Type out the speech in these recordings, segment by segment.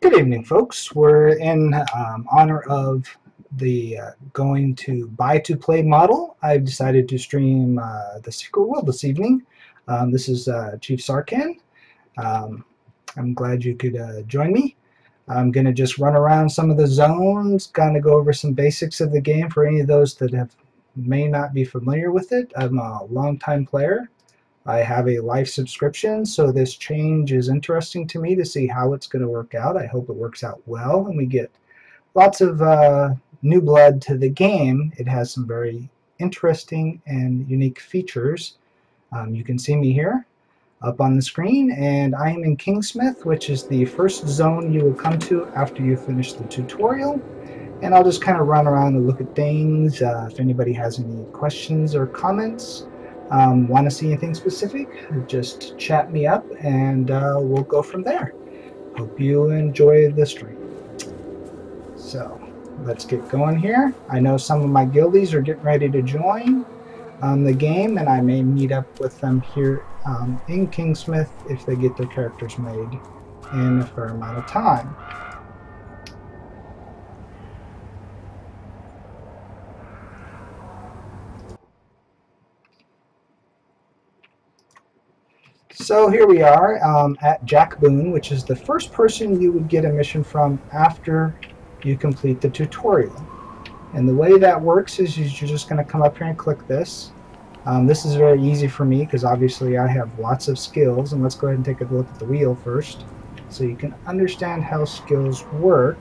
Good evening, folks. We're in honor of the going to buy to play model. I've decided to stream the Secret World this evening. This is Chief Sarcan. I'm glad you could join me. I'm going to just run around some of the zones, kind of go over some basics of the game for any of those that may not be familiar with it. I'm a longtime player. I have a life subscription, so this change is interesting to me to see how it's going to work out. I hope it works out well and we get lots of new blood to the game. It has some very interesting and unique features. You can see me here up on the screen, and I am in Kingsmith, which is the first zone you will come to after you finish the tutorial. And I'll just kind of run around and look at things. If anybody has any questions or comments, want to see anything specific, just chat me up and we'll go from there. Hope you enjoy the stream. So let's get going here. I know some of my guildies are getting ready to join the game, and I may meet up with them here in Kingsmith if they get their characters made in a fair amount of time. So here we are at Jack Boone, which is the first person you would get a mission from after you complete the tutorial. And the way that works is you're just going to come up here and click this. This is very easy for me because obviously I have lots of skills. And let's go ahead and take a look at the wheel first so you can understand how skills work.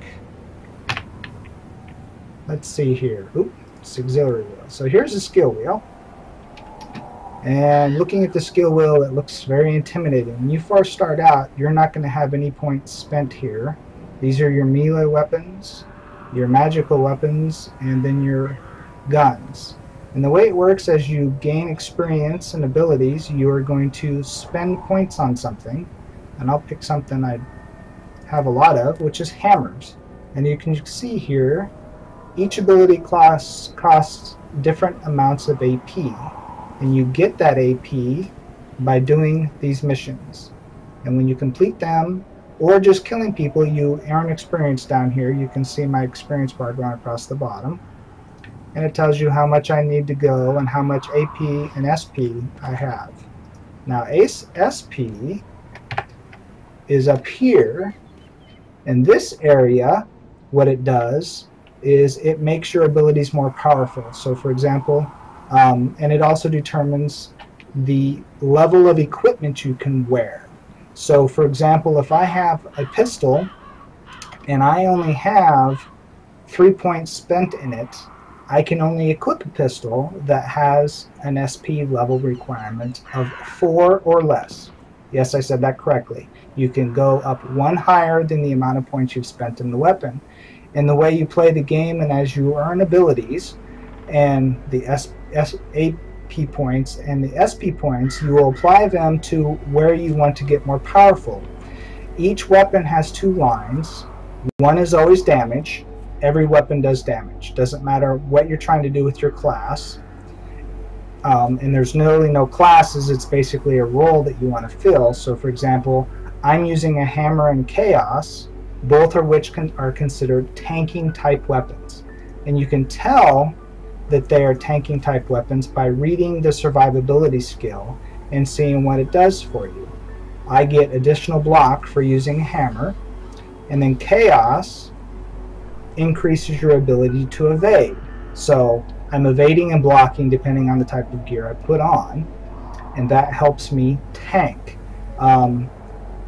Let's see here. Oop, it's auxiliary wheel. So here's the skill wheel. And looking at the skill wheel, it looks very intimidating. When you first start out, you're not going to have any points spent here. These are your melee weapons, your magical weapons, and then your guns. And the way it works, as you gain experience and abilities, you are going to spend points on something. And I'll pick something I have a lot of, which is hammers. And you can see here, each ability class costs different amounts of AP. And you get that AP by doing these missions. And when you complete them, or just killing people, you earn experience down here. You can see my experience bar going across the bottom. And it tells you how much I need to go and how much AP and SP I have. Now SP is up here. In this area, what it does is it makes your abilities more powerful. So for example, and it also determines the level of equipment you can wear. So for example, if I have a pistol and I only have 3 points spent in it, I can only equip a pistol that has an SP level requirement of 4 or less. Yes, I said that correctly. You can go up one higher than the amount of points you've spent in the weapon. And the way you play the game, and as you earn abilities and the AP points and the SP points, you will apply them to where you want to get more powerful. Each weapon has 2 lines. One is always damage. Every weapon does damage. Doesn't matter what you're trying to do with your class. And there's really no classes. It's basically a role that you want to fill. So for example, I'm using a hammer and chaos, both of which are considered tanking type weapons. And you can tell that they are tanking type weapons by reading the survivability skill and seeing what it does for you. I get additional block for using a hammer, and then chaos increases your ability to evade. So I'm evading and blocking depending on the type of gear I put on, and that helps me tank.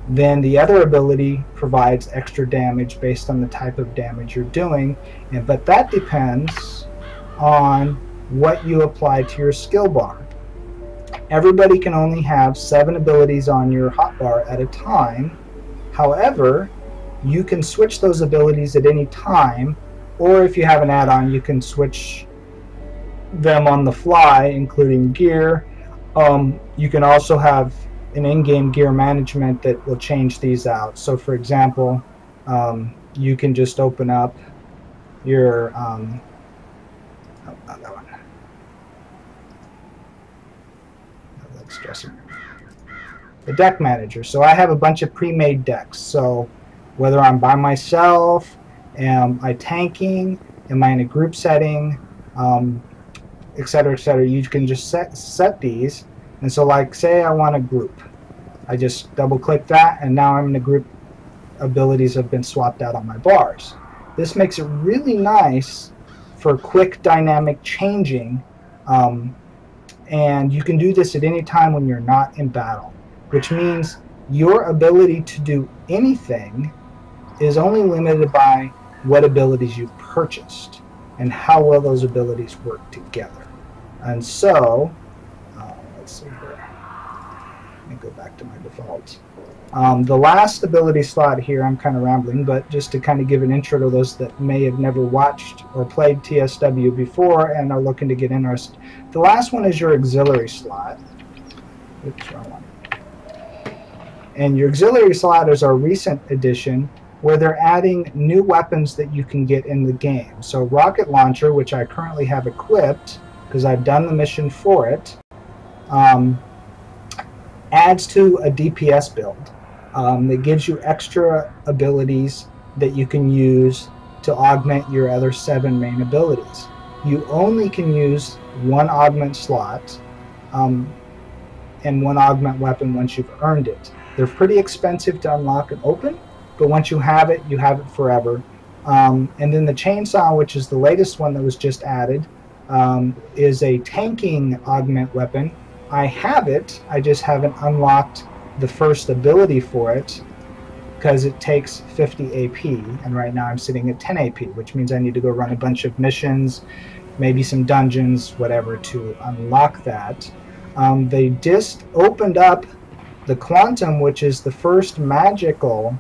Then the other ability provides extra damage based on the type of damage you're doing, but that depends on what you apply to your skill bar. Everybody can only have 7 abilities on your hotbar at a time. However, you can switch those abilities at any time, or if you have an add-on, you can switch them on the fly, including gear. You can also have an in-game gear management that will change these out. So for example, you can just open up your not that one. No, that's the deck manager. So I have a bunch of pre-made decks. So whether I'm by myself, am I tanking, am I in a group setting, etc., etc. You can just set these. And so, like, say I want a group. I just double click that, and now I'm in a group. Abilities have been swapped out on my bars. This makes it really nice for quick dynamic changing, and you can do this at any time when you're not in battle, which means your ability to do anything is only limited by what abilities you've purchased and how well those abilities work together. And so, let's see here. Let me go back to my default. The last ability slot here, I'm kind of rambling, but just to kind of give an intro to those that may have never watched or played TSW before and are looking to get interested. The last one is your auxiliary slot. Oops, wrong one. And your auxiliary slot is our recent addition where they're adding new weapons that you can get in the game. So rocket launcher, which I currently have equipped because I've done the mission for it, adds to a DPS build. That gives you extra abilities that you can use to augment your other 7 main abilities. You only can use 1 augment slot and 1 augment weapon once you've earned it. They're pretty expensive to unlock and open, but once you have it forever. And then the chainsaw, which is the latest one that was just added, is a tanking augment weapon. I have it, I just haven't unlocked the first ability for it because it takes 50 AP, and right now I'm sitting at 10 AP, which means I need to go run a bunch of missions, maybe some dungeons, whatever, to unlock that. They just opened up the Quantum, which is the first magical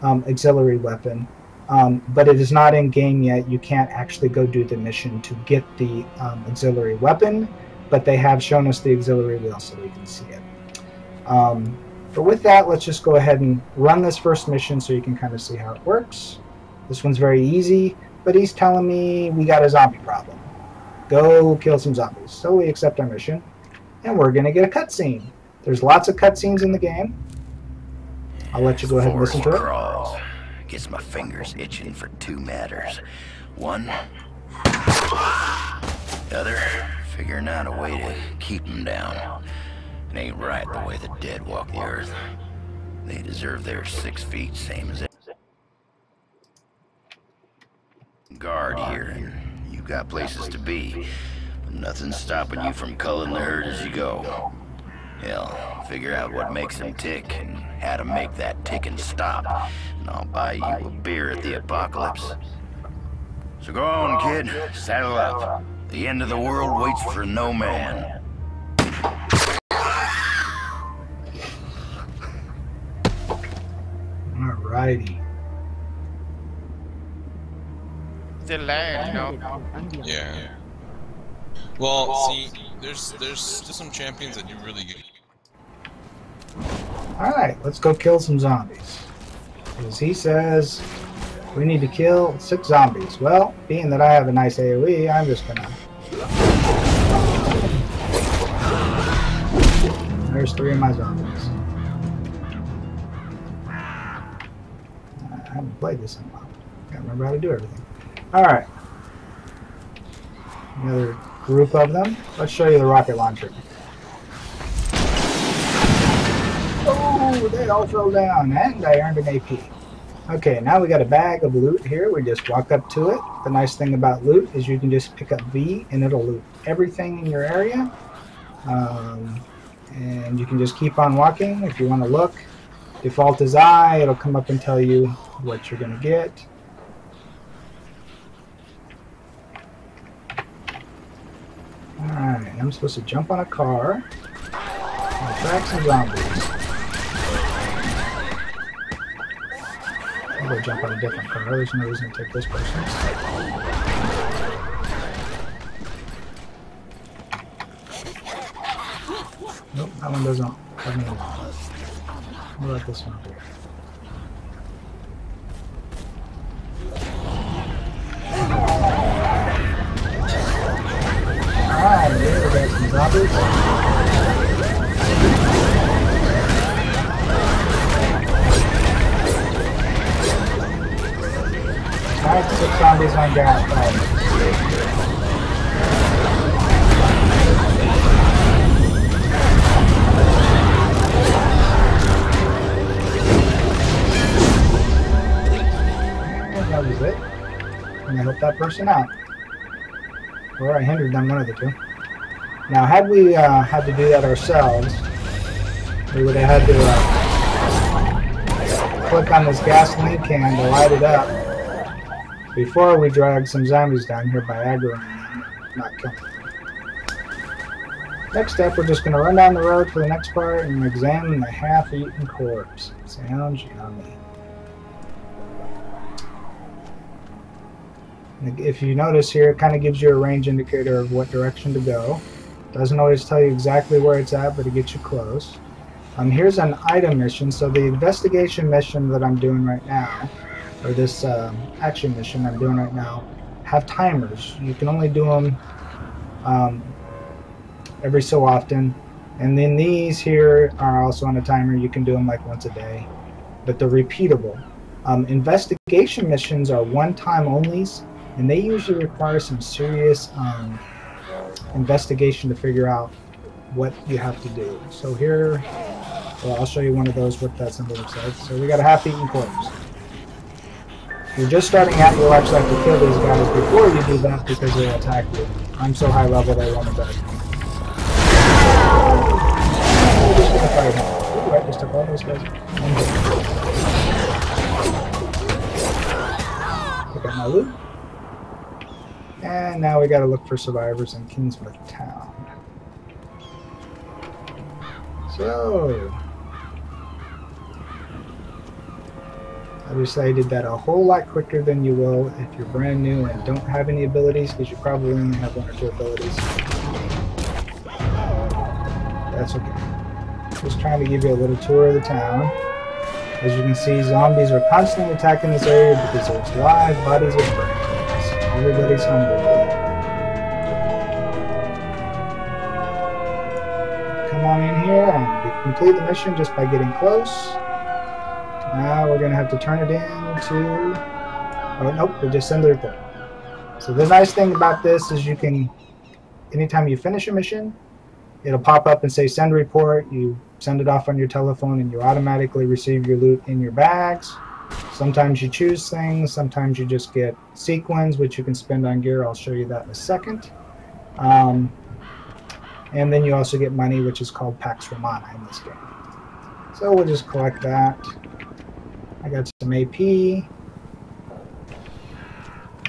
auxiliary weapon, but it is not in game yet. You can't actually go do the mission to get the auxiliary weapon, but they have shown us the auxiliary wheel so we can see it. But with that, let's just go ahead and run this first mission so you can kind of see how it works. This one's very easy, but he's telling me we got a zombie problem. Go kill some zombies. So we accept our mission, and we're going to get a cutscene. There's lots of cutscenes in the game. I'll let you go ahead and listen to it. Gets my fingers itching for 2 matters. One, the other, figuring out a way to keep them down. It ain't right the way the dead walk the earth. They deserve their 6 feet, same as it. Guard here, and you got places to be. But nothing's stopping you from culling the herd as you go. Hell, figure out what makes them tick and how to make that ticking stop, and I'll buy you a beer at the apocalypse. So go on, kid. Saddle up. The end of the world waits for no man. Alrighty. Still land, you know. Yeah. Well, see, there's just some champions that do really good. Alright, let's go kill some zombies. As he says, we need to kill 6 zombies. Well, being that I have a nice AoE, I'm just gonna... There's 3 of my zombies. I haven't played this in a while. Can't remember how to do everything. Alright. Another group of them. Let's show you the rocket launcher. Oh, they all fell down, and I earned an AP. Okay, now we got a bag of loot here. We just walk up to it. The nice thing about loot is you can just pick up V, and it'll loot everything in your area. And you can just keep on walking if you want to look. Default is I. It'll come up and tell you what you're going to get. Alright, I'm supposed to jump on a car and track some zombies. I'll go jump on a different car. There's no reason to take this person. Nope, that one doesn't have me. What about this one here? Alright, here we got some zombies. zombies on gas power. That was it. And I helped that person out. Or I hindered them, one of the two. Now, had we had to do that ourselves, we would have had to click on this gasoline can to light it up before we drag some zombies down here by aggroing them, not killing them. Next step, we're just going to run down the road for the next part and examine the half-eaten corpse. Sounds yummy. If you notice here, it kind of gives you a range indicator of what direction to go. Doesn't always tell you exactly where it's at, but it gets you close. Here's an item mission. So the investigation mission that I'm doing right now, or this action mission I'm doing right now, have timers. You can only do them every so often. And then these here are also on a timer. You can do them like once a day, but they're repeatable. Investigation missions are one-time onlys, and they usually require some serious investigation to figure out what you have to do. So here, well, I'll show you one of those, what that symbol looks like. So we got a half-eaten corpse. If you're just starting out, you'll actually have to kill these guys before you do that because they'll attack you. I'm so high level they won't attack me. Ooh, I just took all those guys. Look at my loot. And now we gotta look for survivors in Kingsmouth Town. So, obviously I did that a whole lot quicker than you will if you're brand new and don't have any abilities, because you probably only have 1 or 2 abilities. That's okay. Just trying to give you a little tour of the town. As you can see, zombies are constantly attacking this area because there's live bodies of brains. Everybody's hungry. Come on in here and we complete the mission just by getting close. Now we're going to have to turn it into... Oh, nope, we just send the report. So the nice thing about this is you can, anytime you finish a mission, it'll pop up and say send report. You send it off on your telephone and you automatically receive your loot in your bags. Sometimes you choose things, sometimes you just get sequins, which you can spend on gear. I'll show you that in a second. And then you also get money, which is called Pax Romana in this game. So we'll just collect that. I got some AP. I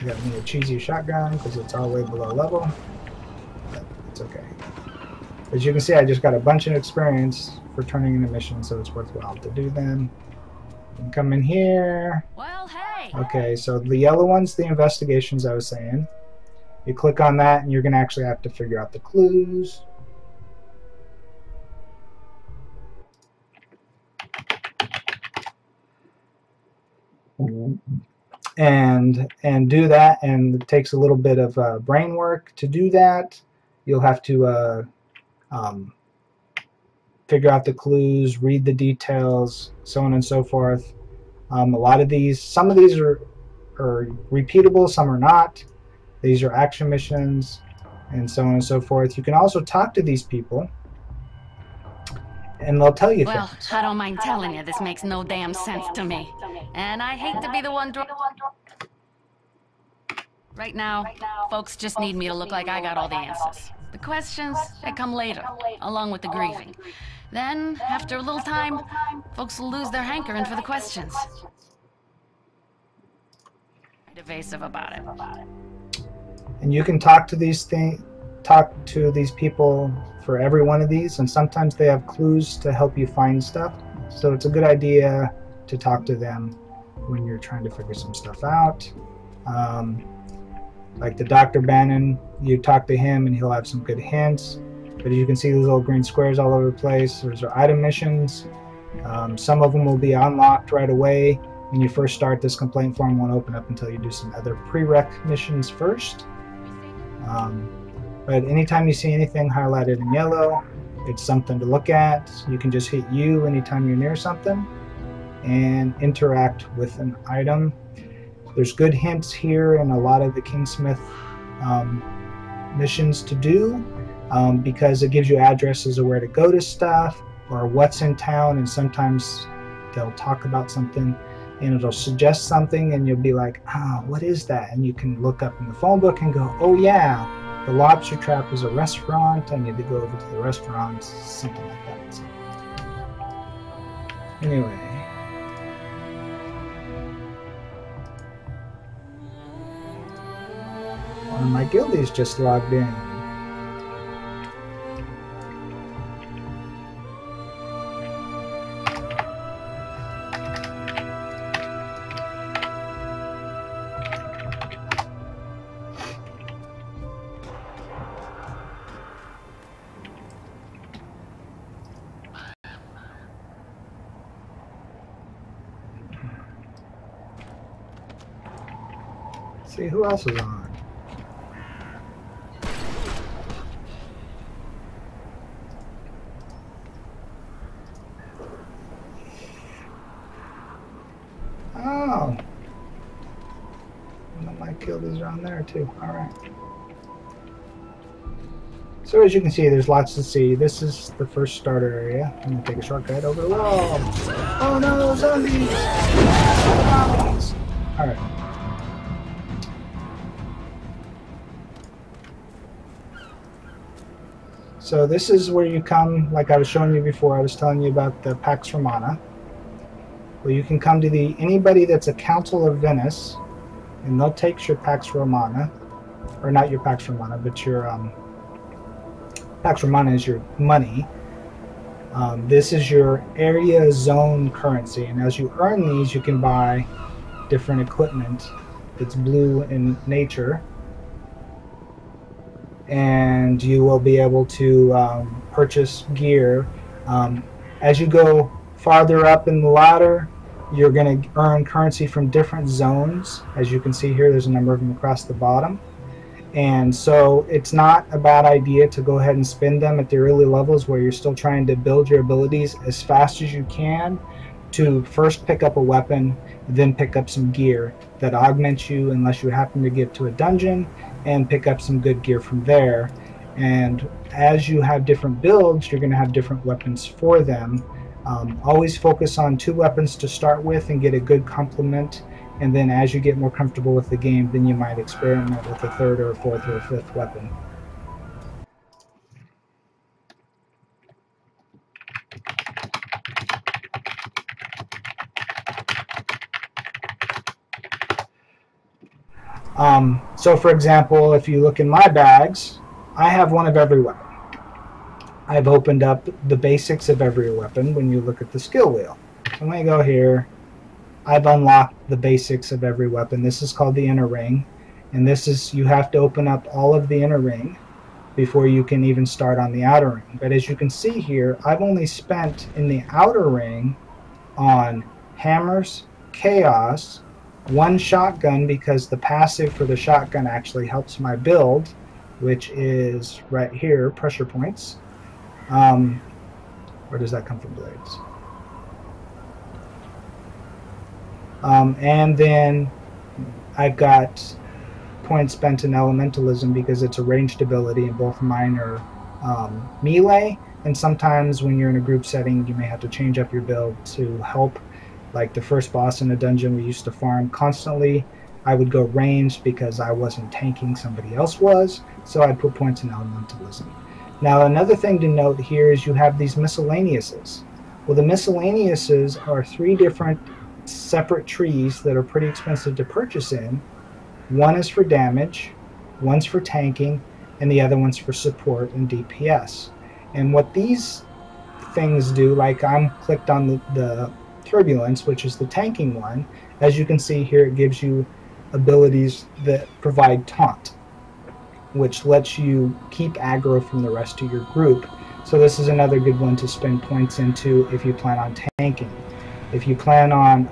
got me a cheesy shotgun because it's all way below level. But it's okay. As you can see, I just got a bunch of experience for turning in a mission, so it's worthwhile to do them. And come in here. Well, hey. Okay, so the yellow one's the investigations I was saying. You click on that and you're going to actually have to figure out the clues. And do that, and it takes a little bit of brain work to do that. You'll have to figure out the clues, read the details, so on and so forth. A lot of these, some of these are repeatable, some are not. These are action missions, and so on and so forth. You can also talk to these people, and they'll tell you Well, things. I don't mind telling you, this makes no damn sense to me. And I hate to be the one Right now, folks just need me to look like I got all the answers. The questions, they come later, along with the grieving. Then, after a little time, folks will lose their hankering for the questions. Evasive about it. And you can talk to these people for every one of these, and sometimes they have clues to help you find stuff. So it's a good idea to talk to them when you're trying to figure some stuff out. Like the Dr. Bannon, you talk to him and he'll have some good hints. But you can see these little green squares all over the place. Those are item missions. Some of them will be unlocked right away. When you first start, this complaint form won't open up until you do some other prereq missions first. But anytime you see anything highlighted in yellow, it's something to look at. You can just hit U anytime you're near something and interact with an item. There's good hints here in a lot of the Kingsmith missions to do, because it gives you addresses of where to go to stuff or what's in town, and sometimes they'll talk about something and it'll suggest something and you'll be like, what is that? And you can look up in the phone book and go, oh yeah, the Lobster Trap is a restaurant, I need to go over to the restaurant, something like that. So, anyway, one of my guildies just logged in. See who else is on. Oh, one of my guildies are on there too. All right. So as you can see, there's lots to see. This is the first starter area. I'm gonna take a shortcut over the wall. Oh no, zombies! Zombies! All right. So this is where you come, like I was showing you before. I was telling you about the Pax Romana. Well, you can come to anybody that's a Council of Venice, and they'll take your Pax Romana, or not your Pax Romana, but your Pax Romana is your money. This is your area zone currency, and as you earn these, you can buy different equipment. It's blue in nature, and you will be able to purchase gear. As you go farther up in the ladder, you're going to earn currency from different zones. As you can see here, there's a number of them across the bottom. And so it's not a bad idea to go ahead and spend them at the early levels where you're still trying to build your abilities as fast as you can, to first pick up a weapon, then pick up some gear that augments you unless you happen to get to a dungeon, and pick up some good gear from there. And as you have different builds, you're going to have different weapons for them. Always focus on 2 weapons to start with and get a good complement, and then as you get more comfortable with the game, then you might experiment with a 3rd or a 4th or a 5th weapon. So for example, if you look in my bags, I have one of every weapon. I've opened up the basics of every weapon when you look at the skill wheel. So when I go here, I've unlocked the basics of every weapon. This is called the inner ring, and this is, you have to open up all of the inner ring before you can even start on the outer ring. But as you can see here, I've only spent in the outer ring on hammers, chaos, 1 shotgun, because the passive for the shotgun actually helps my build, which is right here, pressure points. Where does that come from? Blades. And then I've got points spent in elementalism because it's a ranged ability, and both mine are melee, and sometimes when you're in a group setting you may have to change up your build to help. Like the first boss in a dungeon we used to farm constantly, I would go ranged because I wasn't tanking, somebody else was, so I'd put points in elementalism. Now another thing to note here is you have these miscellaneouses. Well, the miscellaneouses are 3 different separate trees that are pretty expensive to purchase in. One is for damage, one's for tanking, and the other one's for support and DPS. And what these things do, like I'm clicked on the turbulence, which is the tanking one, as you can see here, it gives you abilities that provide taunt, which lets you keep aggro from the rest of your group. So this is another good one to spend points into if you plan on tanking. If you plan on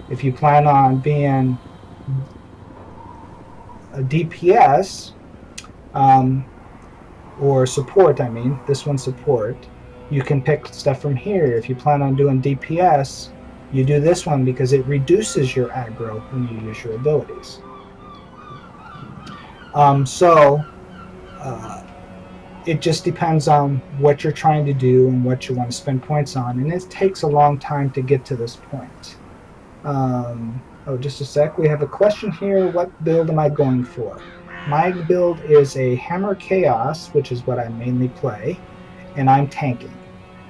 if you plan on being a DPS or support, I mean, this one's support, You can pick stuff from here. If you plan on doing DPS, you do this one because it reduces your aggro when you use your abilities. It just depends on what you're trying to do and what you want to spend points on, and it takes a long time to get to this point. Oh, just a sec. We have a question here. What build am I going for? My build is a Hammer Chaos, which is what I mainly play, and I'm tanking.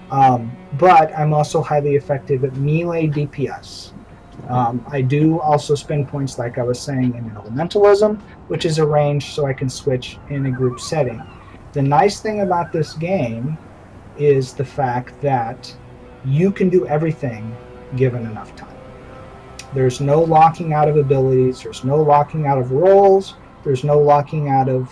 But I'm also highly effective at melee DPS. I do also spend points, like I was saying, in Elementalism, which is a range so I can switch in a group setting. The nice thing about this game is the fact that you can do everything given enough time. There's no locking out of abilities, there's no locking out of roles, there's no locking out of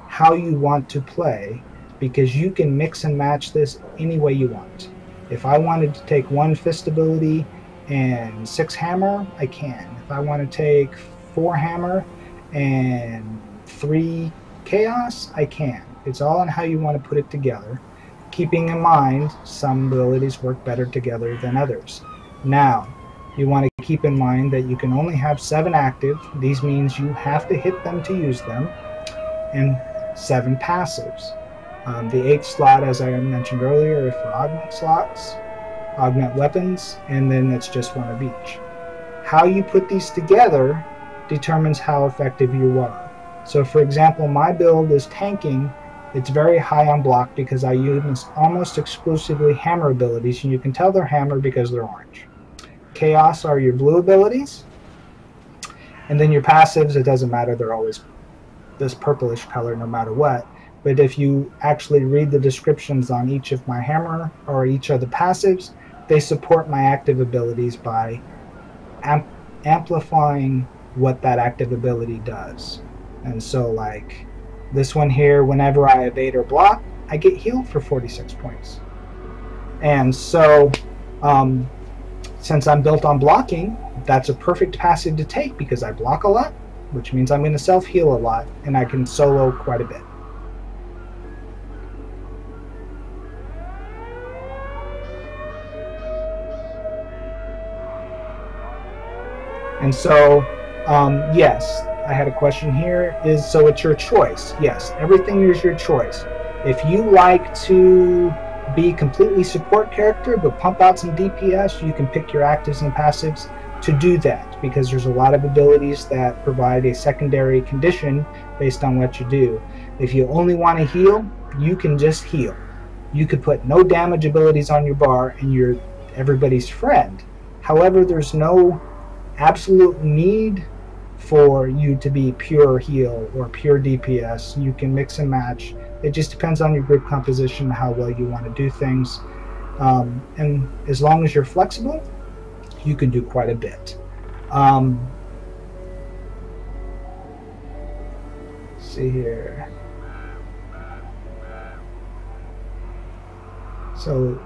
how you want to play, because you can mix and match this any way you want. If I wanted to take 1 fist ability and 6 hammer, I can. If I want to take 4 hammer and 3 chaos, I can. It's all on how you want to put it together, keeping in mind some abilities work better together than others. Now, you want to keep in mind that you can only have 7 active. These means you have to hit them to use them, and 7 passives. The 8th slot, as I mentioned earlier, is for augment slots, augment weapons, and then it's just 1 of each. How you put these together determines how effective you are. So for example, my build is tanking. It's very high on block because I use almost exclusively hammer abilities, and you can tell they're hammer because they're orange. Chaos are your blue abilities, and then your passives, it doesn't matter, they're always this purplish color no matter what. But if you actually read the descriptions on each of my hammer or each of the passives, they support my active abilities by amplifying what that active ability does. And so like this one here, whenever I evade or block, I get healed for 46 points. And so since I'm built on blocking, that's a perfect passive to take because I block a lot, which means I'm going to self-heal a lot, and I can solo quite a bit. And so, yes, I had a question here, so it's your choice. Yes, everything is your choice. If you like to be completely support character but pump out some DPS, you can pick your actives and passives to do that, because there's a lot of abilities that provide a secondary condition based on what you do. If you only want to heal, you can just heal. You could put no damage abilities on your bar and you're everybody's friend. However, there's no absolute need for you to be pure heal or pure DPS. You can mix and match. It just depends on your group composition, how well you want to do things. And as long as you're flexible, you can do quite a bit. Let's see here. So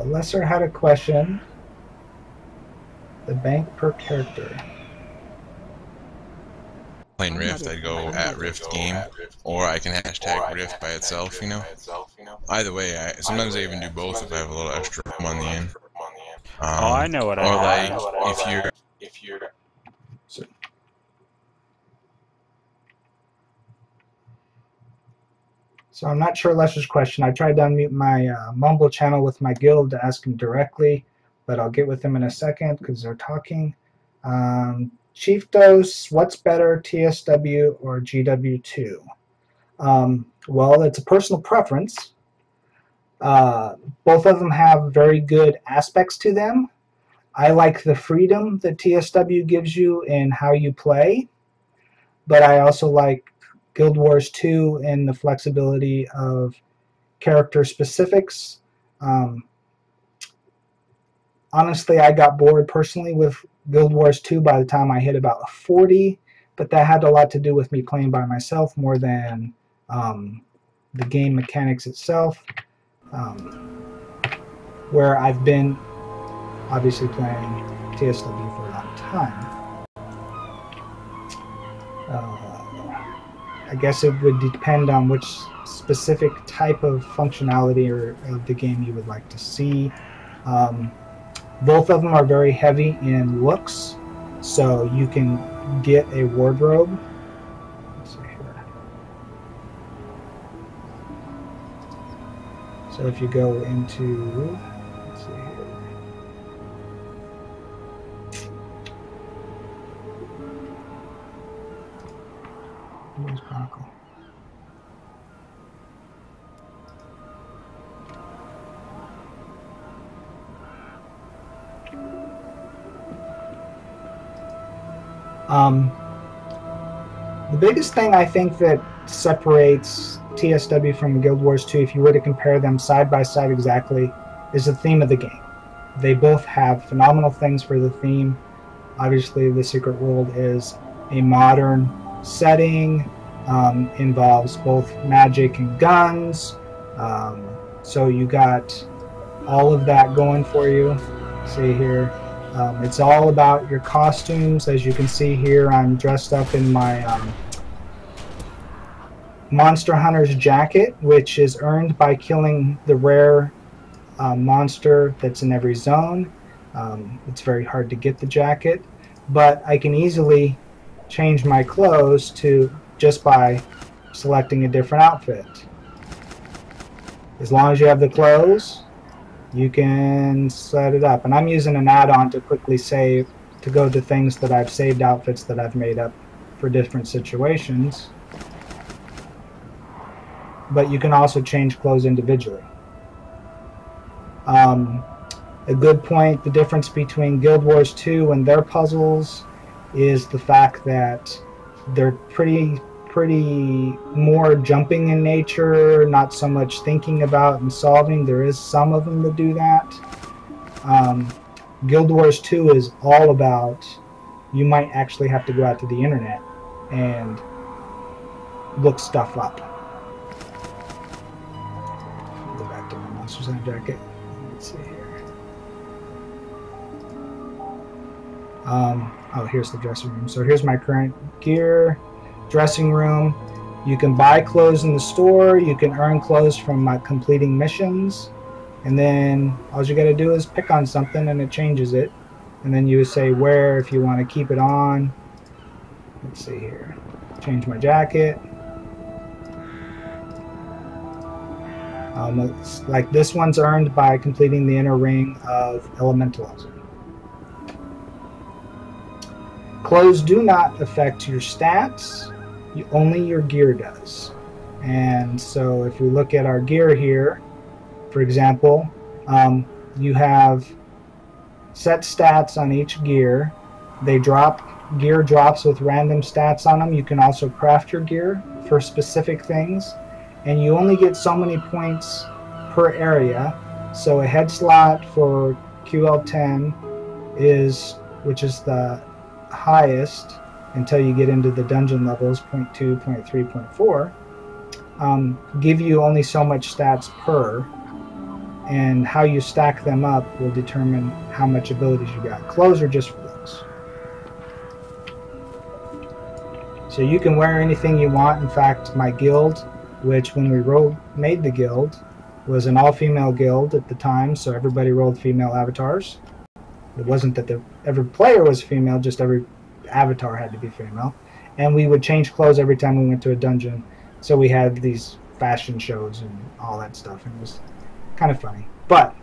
Lesser had a question. The bank per character. Playing Rift, I'd go at Rift game, or I can hashtag Rift by itself, you know? Either way, sometimes I even do both if I have a little extra room on the end. Oh, I know what I mean. mean. Or like, if you're... So I'm not sure Lesser's question. I tried to unmute my Mumble channel with my guild to ask him directly, but I'll get with him in a second because they're talking. Chief Dose, what's better, TSW or GW2? Well, it's a personal preference. Both of them have very good aspects to them. I like the freedom that TSW gives you in how you play, but I also like Guild Wars 2 and the flexibility of character specifics. Honestly, I got bored personally with Guild Wars 2 by the time I hit about 40, but that had a lot to do with me playing by myself more than the game mechanics itself, where I've been obviously playing TSW for a long time. I guess it would depend on which specific type of functionality or of the game you would like to see. Both of them are very heavy in looks, so you can get a wardrobe. Let's see here. So if you go into, let's see here. Where's Chronicle? The biggest thing I think that separates TSW from Guild Wars 2, if you were to compare them side by side exactly, is the theme of the game. They both have phenomenal things for the theme. Obviously, the Secret World is a modern setting, involves both magic and guns, so you got all of that going for you. See here. It's all about your costumes. As you can see here, I'm dressed up in my Monster Hunter's jacket, which is earned by killing the rare monster that's in every zone. It's very hard to get the jacket, but I can easily change my clothes to just by selecting a different outfit. As long as you have the clothes, you can set it up. And I'm using an add-on to quickly save, to go to things that I've saved, outfits that I've made up for different situations. But you can also change clothes individually. A good point, the difference between Guild Wars 2 and their puzzles is the fact that they're pretty more jumping in nature, not so much thinking about and solving. There is some of them that do that. Guild Wars 2 is all about, you might actually have to go out to the internet and look stuff up. Go back to my Monster Hunter jacket. Let's see here. Oh, here's the dressing room. So here's my current gear. Dressing room. You can buy clothes in the store. You can earn clothes from completing missions, and then all you got to do is pick on something and it changes it, and then you say wear if you want to keep it on. Let's see here. Change my jacket. Like this one's earned by completing the inner ring of elementalism. Clothes do not affect your stats. Only your gear does. And so if we look at our gear here, for example, you have set stats on each gear. They drop, gear drops with random stats on them. You can also craft your gear for specific things, and you only get so many points per area. So a head slot for QL10 is, which is the highest until you get into the dungeon levels, 0.2, 0.3, 0.4, give you only so much stats per, and how you stack them up will determine how much abilities you got. Clothes are just for looks. So you can wear anything you want. In fact, my guild, which when we made the guild, was an all-female guild at the time, so everybody rolled female avatars. It wasn't that every player was female, just every avatar had to be female. And we would change clothes every time we went to a dungeon. So we had these fashion shows and all that stuff, and it was kind of funny. But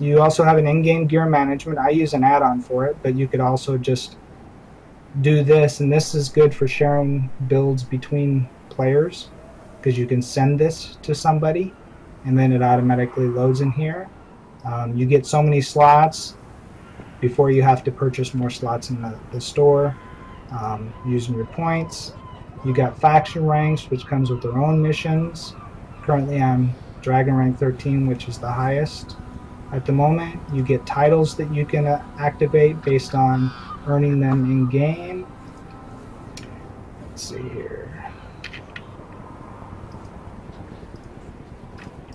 you also have an in-game gear management. I use an add-on for it, but you could also just do this, and this is good for sharing builds between players, because you can send this to somebody, and then it automatically loads in here. You get so many slots before you have to purchase more slots in the store using your points. You got faction ranks, which comes with their own missions. Currently I'm Dragon rank 13, which is the highest at the moment. You get titles that you can activate based on earning them in game. Let's see here.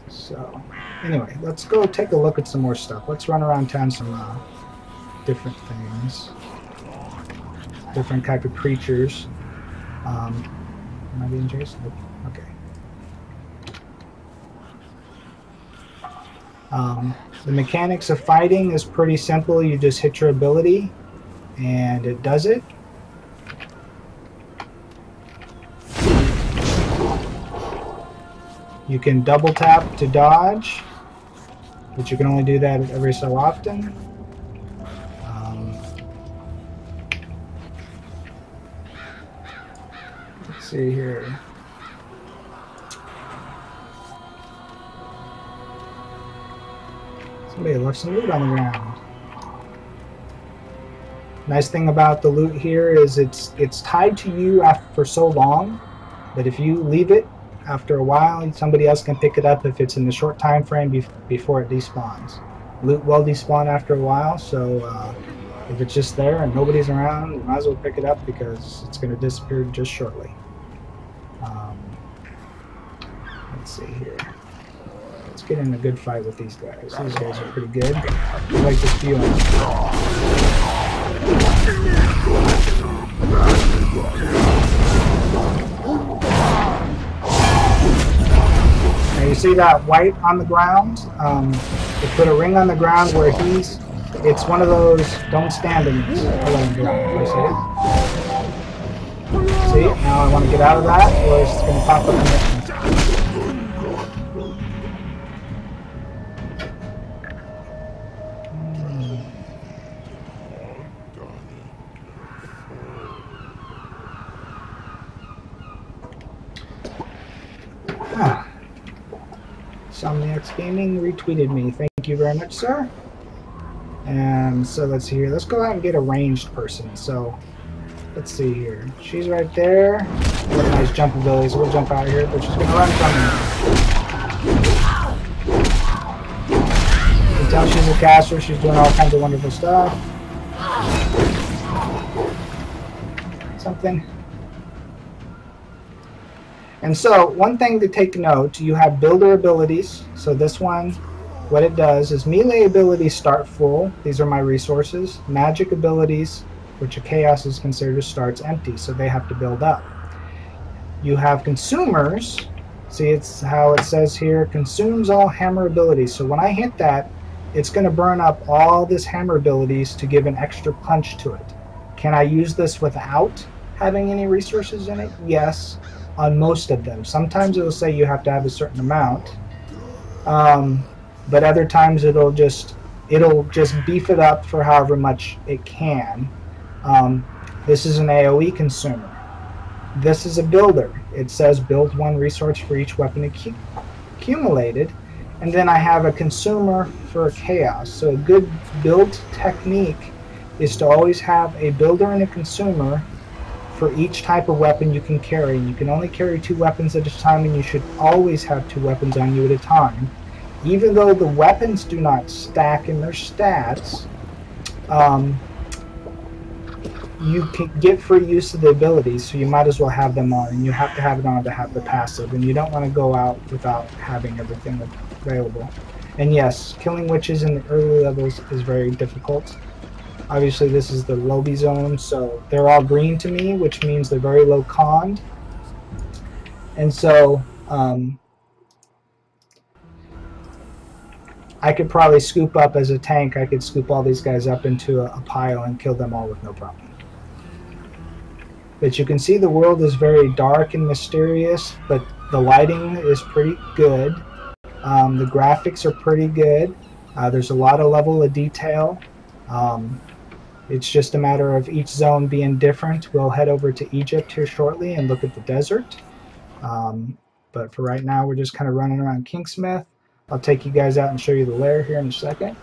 So anyway, let's go take a look at some more stuff. Let's run around town, some different things, different type of creatures. Am I being chased? Okay. The mechanics of fighting is pretty simple. You just hit your ability, and it does it. You can double tap to dodge, but you can only do that every so often. Let's see here. Somebody left some loot on the ground. Nice thing about the loot here is it's tied to you for so long, but if you leave it after a while, somebody else can pick it up if it's in the short time frame before it despawns. Loot will despawn after a while, so if it's just there and nobody's around, you might as well pick it up because it's going to disappear just shortly. Let's see here. Let's get in a good fight with these guys. These guys are pretty good. I like this view on them. Now you see that white on the ground? They put a ring on the ground where it's one of those, don't stand in this. See? Now I want to get out of that, or it's going to pop up in this. Somniax Gaming retweeted me. Thank you very much, sir. And so let's see here. Let's go out and get a ranged person. So let's see here. She's right there. What a nice jump ability. So we'll jump out here, but she's going to run from me. You can tell she's a caster. She's doing all kinds of wonderful stuff. Something. And so, one thing to take note, you have builder abilities. So this one, what it does is melee abilities start full. These are my resources. Magic abilities, which a chaos is considered, starts empty, so they have to build up. You have consumers. See, it's how it says here, consumes all hammer abilities. So when I hit that, it's going to burn up all this hammer abilities to give an extra punch to it. Can I use this without having any resources in it? Yes. On most of them. Sometimes it'll say you have to have a certain amount, but other times it'll just beef it up for however much it can. This is an AoE consumer. This is a builder. It says build one resource for each weapon accumulated, and then I have a consumer for a chaos. So a good build technique is to always have a builder and a consumer for each type of weapon you can carry. You can only carry 2 weapons at a time, and you should always have 2 weapons on you at a time. Even though the weapons do not stack in their stats, you can get free use of the abilities, so you might as well have them on, and you have to have it on to have the passive, and you don't want to go out without having everything available. And yes, killing witches in the early levels is very difficult. Obviously this is the lobby zone, so they're all green to me, which means they're very low conned. And so I could probably scoop up as a tank, I could scoop all these guys up into a pile and kill them all with no problem. But you can see the world is very dark and mysterious, but the lighting is pretty good. The graphics are pretty good. There's a lot of level of detail. It's just a matter of each zone being different. We'll head over to Egypt here shortly and look at the desert. But for right now, we're just kind of running around Kingsmith. I'll take you guys out and show you the lair here in a second.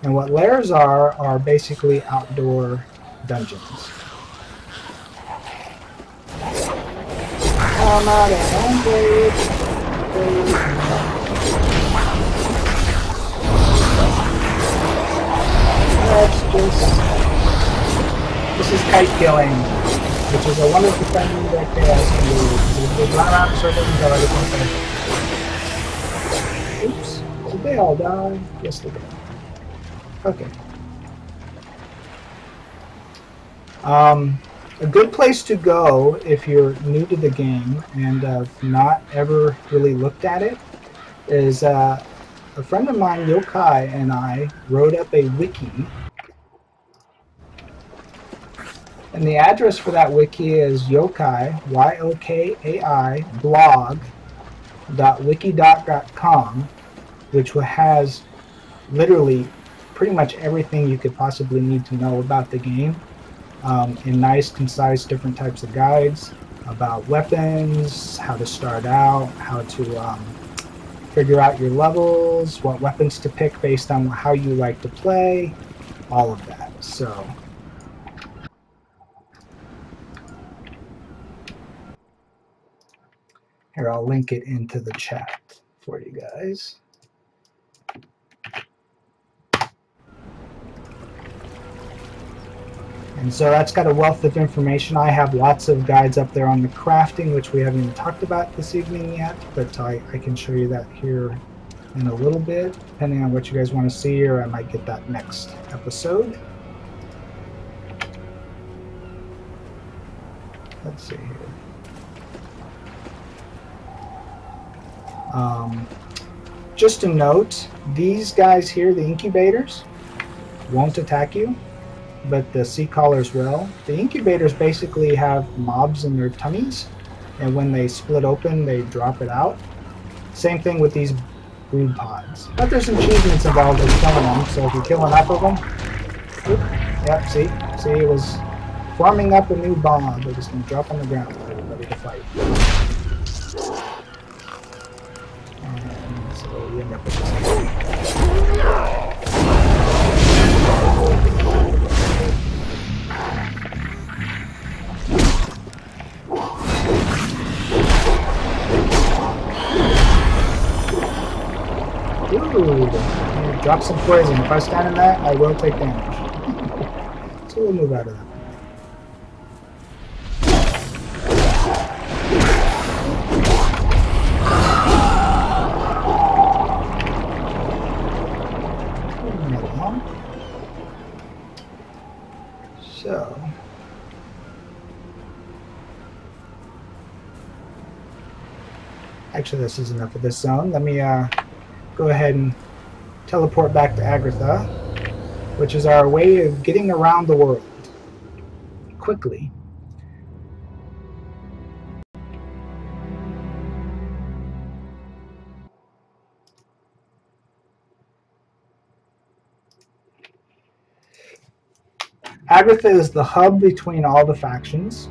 And what lairs are basically outdoor dungeons. I'm out of this is kite killing, which is a wonderful thing that chaos can do. They run around in circles until everything's finished. Oops. Did they all die? Yes, they did. Okay. A good place to go if you're new to the game and not ever really looked at it is a friend of mine, Yokai, and I wrote up a wiki. And the address for that wiki is yokai, Y-O-K-A-I, blog.wiki.com, which has literally pretty much everything you could possibly need to know about the game. In nice, concise, different types of guides about weapons, how to start out, how to figure out your levels, what weapons to pick based on how you like to play, all of that. So here, I'll link it into the chat for you guys. And so that's got a wealth of information. I have lots of guides up there on the crafting, which we haven't even talked about this evening yet, but I can show you that here in a little bit, depending on what you guys want to see, or I might get that next episode. Let's see here. Just a note, these guys here, the incubators, won't attack you, but the sea collars will. The incubators basically have mobs in their tummies, and when they split open, they drop it out. Same thing with these brood pods. But there's some achievements involved in killing them, so if you kill enough of them, yep, see, it was forming up a new bomb. They're just going to drop on the ground for everybody to fight. And so you end up with this. Ooh, drop some poison. If I stand in that, I will take damage. So we'll move out of that. So actually, this is enough of this zone. Let me go ahead and teleport back to Agartha, which is our way of getting around the world quickly. Agartha is the hub between all the factions.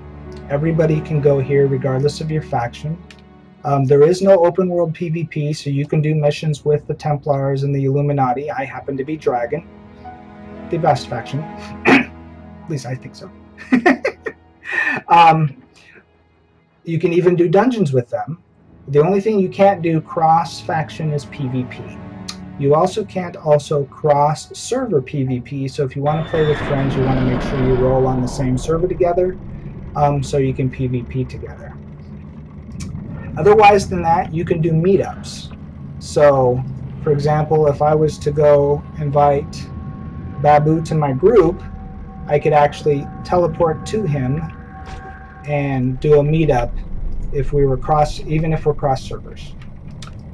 Everybody can go here regardless of your faction. There is no open world PvP, so you can do missions with the Templars and the Illuminati. I happen to be Dragon, the best faction. At least I think so. You can even do dungeons with them. The only thing you can't do cross-faction is PvP. You also can't cross-server PvP, so if you want to play with friends, you want to make sure you roll on the same server together, so you can PvP together. Otherwise than that, you can do meetups. So, for example, if I was to go invite Babu to my group, I could actually teleport to him and do a meetup if we were even if we're cross servers.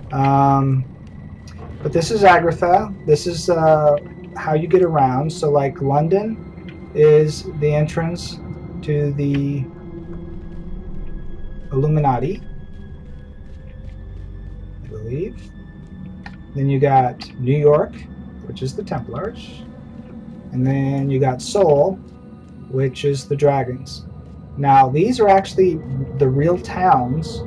But this is Agartha. This is how you get around. So, like, London is the entrance to the Illuminati, I believe. Then you got New York, which is the Templars. And then you got Seoul, which is the Dragons. Now, these are actually the real towns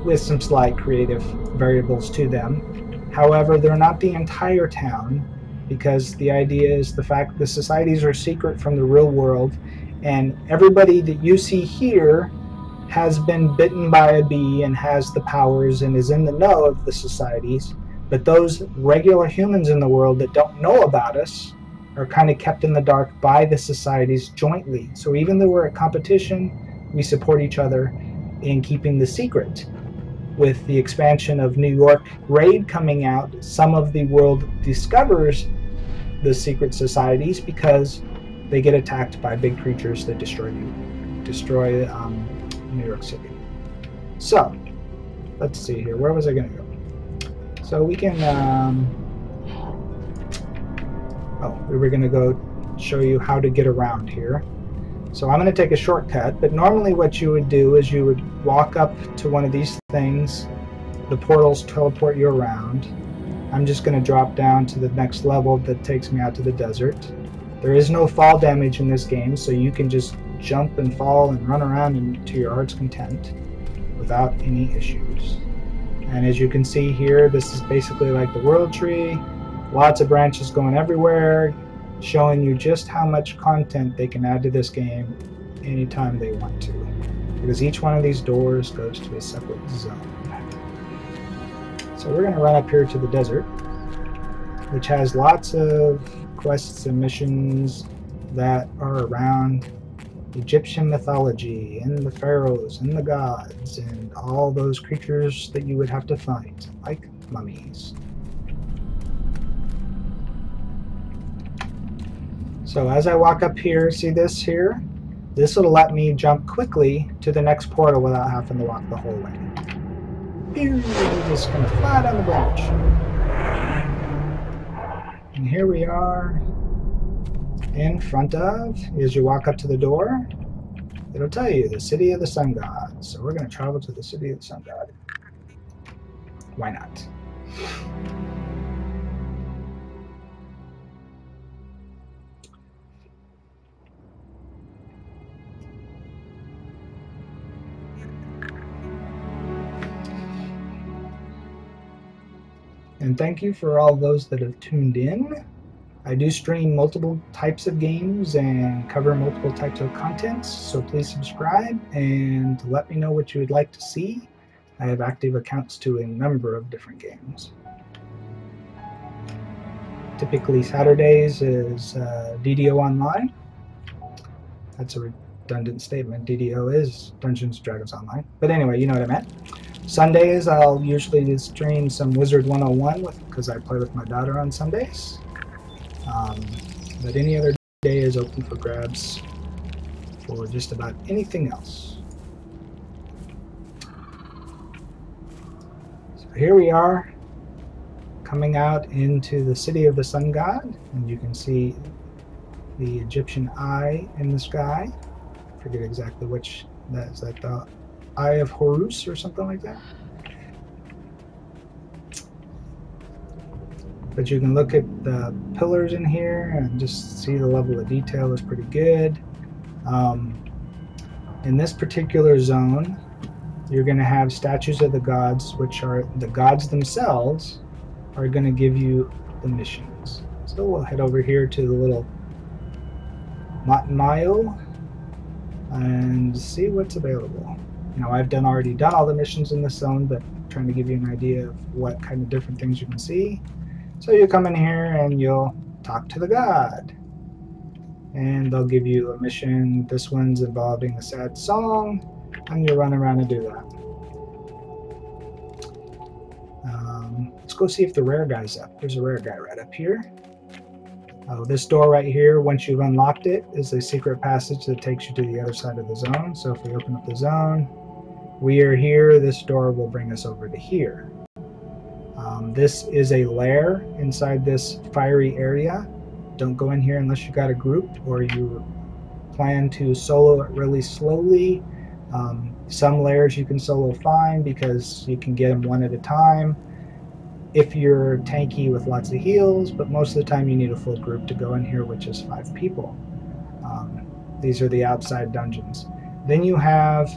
with some slight creative variables to them. However, they're not the entire town, because the idea is the fact the societies are secret from the real world, and everybody that you see here has been bitten by a bee and has the powers and is in the know of the societies, but those regular humans in the world that don't know about us are kind of kept in the dark by the societies jointly. So even though we're a competition, we support each other in keeping the secret. With the expansion of New York Raid coming out, some of the world discovers the secret societies because they get attacked by big creatures that destroy New York City. So, let's see here. Where was I going to go? So we can... we were going to go show you how to get around here. So I'm going to take a shortcut, but normally what you would do is you would walk up to one of these things. The portals teleport you around. I'm just going to drop down to the next level that takes me out to the desert. There is no fall damage in this game, so you can just jump and fall and run around to your heart's content without any issues. And as you can see here, this is basically like the world tree. Lots of branches going everywhere, showing you just how much content they can add to this game anytime they want to. Because each one of these doors goes to a separate zone. So we're going to run up here to the desert, which has lots of quests and missions that are around Egyptian mythology and the pharaohs and the gods and all those creatures that you would have to fight, like mummies. So as I walk up here, see this here? This will let me jump quickly to the next portal without having to walk the whole way. You're just going to fly down the branch. And here we are in front of, as you walk up to the door, it'll tell you the city of the sun god. So we're going to travel to the city of the sun god. Why not? And thank you for all those that have tuned in. I do stream multiple types of games and cover multiple types of content, so please subscribe and let me know what you would like to see. I have active accounts to a number of different games. Typically Saturdays is DDO Online. That's a redundant statement. DDO is Dungeons & Dragons Online. But anyway, you know what I meant. Sundays, I'll usually stream some Wizard 101 because I play with my daughter on Sundays. But any other day is open for grabs for just about anything else. So here we are, coming out into the city of the sun god, and you can see the Egyptian eye in the sky. I forget exactly which, is that the Eye of Horus or something like that? But you can look at the pillars in here and just see the level of detail is pretty good. In this particular zone, you're going to have statues of the gods, which are the gods themselves, are going to give you the missions. So we'll head over here to the little Matmayo and see what's available. You know, I've already done all the missions in this zone, but I'm trying to give you an idea of what kind of different things you can see. So you come in here and you'll talk to the god. And they'll give you a mission. This one's involving a sad song, and you run around and do that. Let's go see if the rare guy's up. There's a rare guy right up here. Oh, this door right here, once you've unlocked it, is a secret passage that takes you to the other side of the zone. So if we open up the zone, we are here. This door will bring us over to here. This is a lair inside this fiery area. Don't go in here unless you got a group or you plan to solo it really slowly. Some lairs you can solo fine because you can get them one at a time if you're tanky with lots of heals, but most of the time you need a full group to go in here, which is 5 people. These are the outside dungeons. Then you have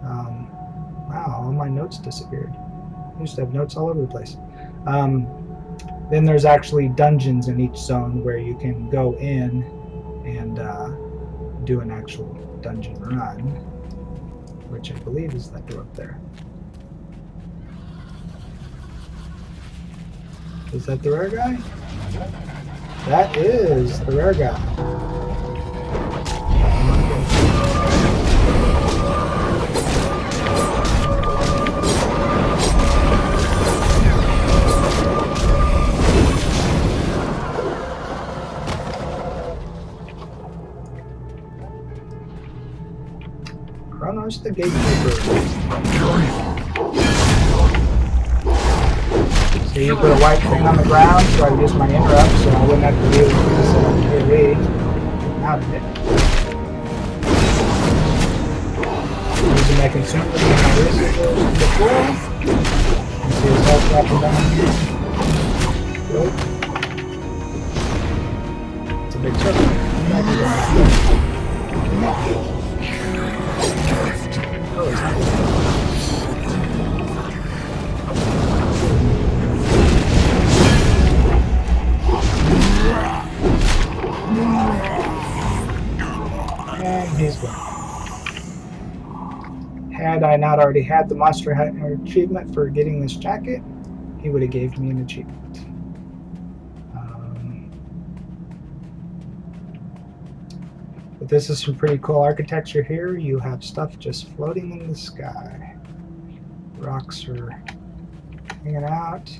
wow, all my notes disappeared. I used to have notes all over the place. Then there's actually dungeons in each zone where you can go in and do an actual dungeon run, which I believe is that door up there. Is that the rare guy? That is the rare guy. the gatekeeper. So you put a white thing on the ground, so I use my interrupt, so I wouldn't have to deal with this KV out of it. Using my consumables and my resources before. You see his health dropping down here. Nope. It's a big circle. Oh, it's not. And he's gone. Had I not already had the Monster Hunter achievement for getting this jacket, he would have gave me an achievement. But this is some pretty cool architecture here. You have stuff just floating in the sky. Rocks are hanging out.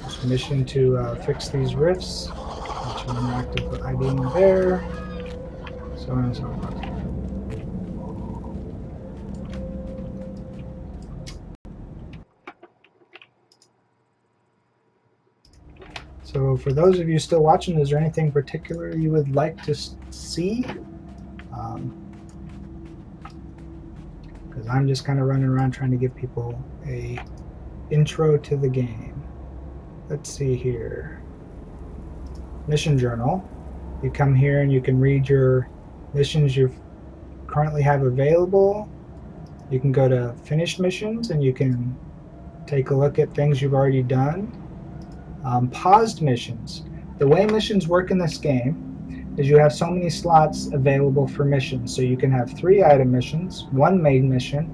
There's a mission to fix these rifts, which are interactive with ID in there, so on and so forth. So for those of you still watching, is there anything particular you would like to see? Because I'm just kind of running around trying to give people a intro to the game. Let's see here. Mission journal. You come here and you can read your missions you currently have available. You can go to finished missions and you can take a look at things you've already done. Paused missions. The way missions work in this game is you have so many slots available for missions. So you can have 3 item missions, 1 main mission,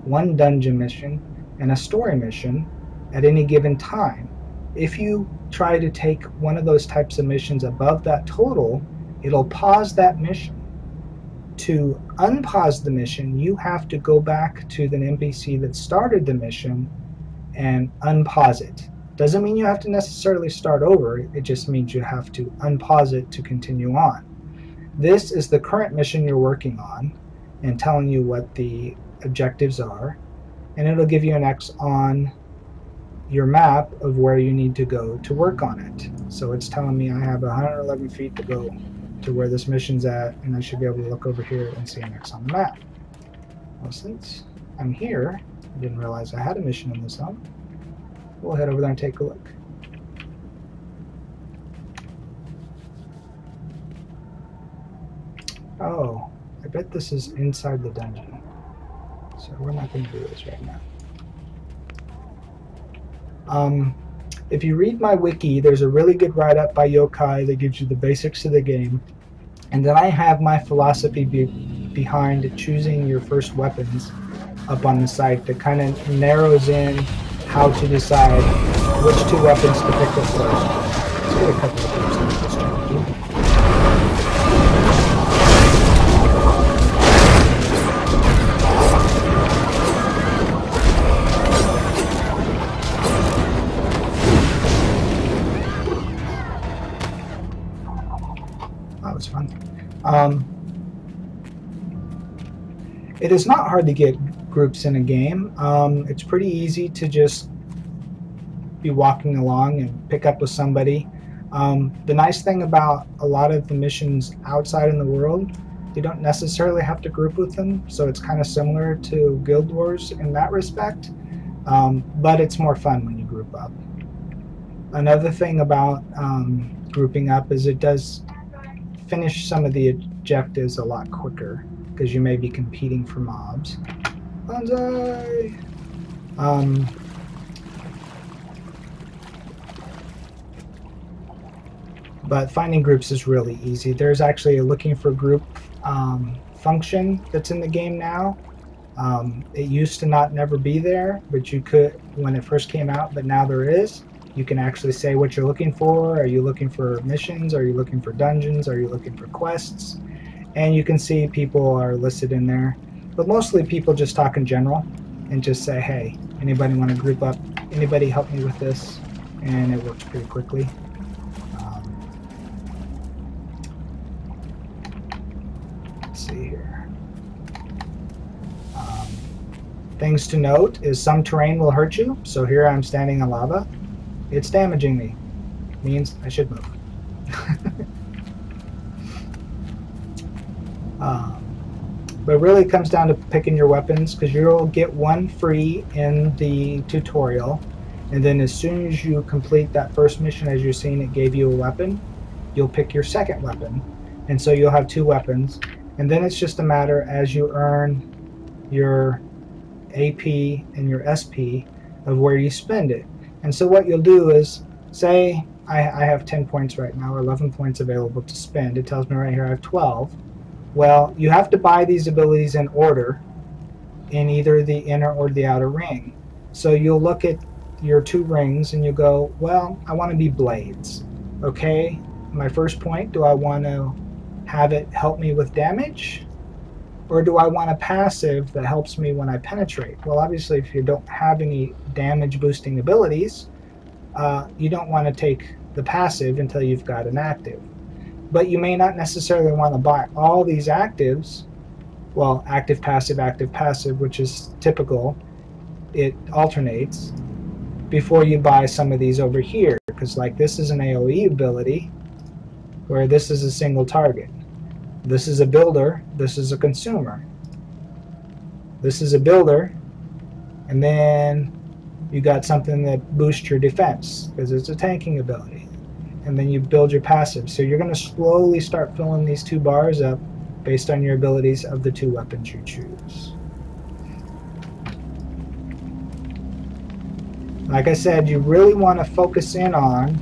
1 dungeon mission, and a story mission at any given time. If you try to take one of those types of missions above that total, it'll pause that mission. To unpause the mission, you have to go back to the NPC that started the mission and unpause it. Doesn't mean you have to necessarily start over, it just means you have to unpause it to continue on. This is the current mission you're working on and telling you what the objectives are, and it'll give you an X on your map of where you need to go to work on it. So it's telling me I have 111 feet to go to where this mission's at, and I should be able to look over here and see an X on the map. Well, since I'm here, I didn't realize I had a mission in this zone. We'll head over there and take a look. Oh, I bet this is inside the dungeon. So we're not going to do this right now. If you read my wiki, there's a really good write-up by Yokai that gives you the basics of the game. And then I have my philosophy behind choosing your first weapons up on the site that kind of narrows in how to decide which 2 weapons to pick up first. Let's get a couple of tips into this challenge. That was fun. It is not hard to get groups in a game. It's pretty easy to just be walking along and pick up with somebody. The nice thing about a lot of the missions outside in the world, you don't necessarily have to group with them, so it's kind of similar to Guild Wars in that respect, but it's more fun when you group up. Another thing about grouping up is it does finish some of the objectives a lot quicker because you may be competing for mobs. Banzai! But finding groups is really easy. There's actually a looking for group function that's in the game now. It used to never be there, but you could when it first came out, but now there is. You can actually say what you're looking for. Are you looking for missions? Are you looking for dungeons? Are you looking for quests? And you can see people are listed in there. But mostly people just talk in general and just say, hey, anybody want to group up? Anybody help me with this? And it works pretty quickly. let's see here. Things to note is some terrain will hurt you. So here I'm standing in lava. It's damaging me. Means I should move. But really it comes down to picking your weapons, because you'll get one free in the tutorial, and then as soon as you complete that first mission, as you're seeing it gave you a weapon, you'll pick your second weapon, and so you'll have 2 weapons, and then it's just a matter as you earn your AP and your SP of where you spend it. And so what you'll do is, say I have 10 points right now, or 11 points available to spend. It tells me right here I have 12. Well, you have to buy these abilities in order in either the inner or the outer ring. So you'll look at your 2 rings and you go, well, I want to be blades. Okay, my first point, do I want to have it help me with damage? Or do I want a passive that helps me when I penetrate? Well, obviously, if you don't have any damage boosting abilities, you don't want to take the passive until you've got an active. But you may not necessarily want to buy all these actives. Well, active, passive, which is typical. It alternates before you buy some of these over here. Because like this is an AoE ability where this is a single target. This is a builder, this is a consumer. This is a builder, and then you got something that boosts your defense because it's a tanking ability. And then you build your passive. So you're going to slowly start filling these 2 bars up based on your abilities of the 2 weapons you choose. Like I said, you really want to focus in on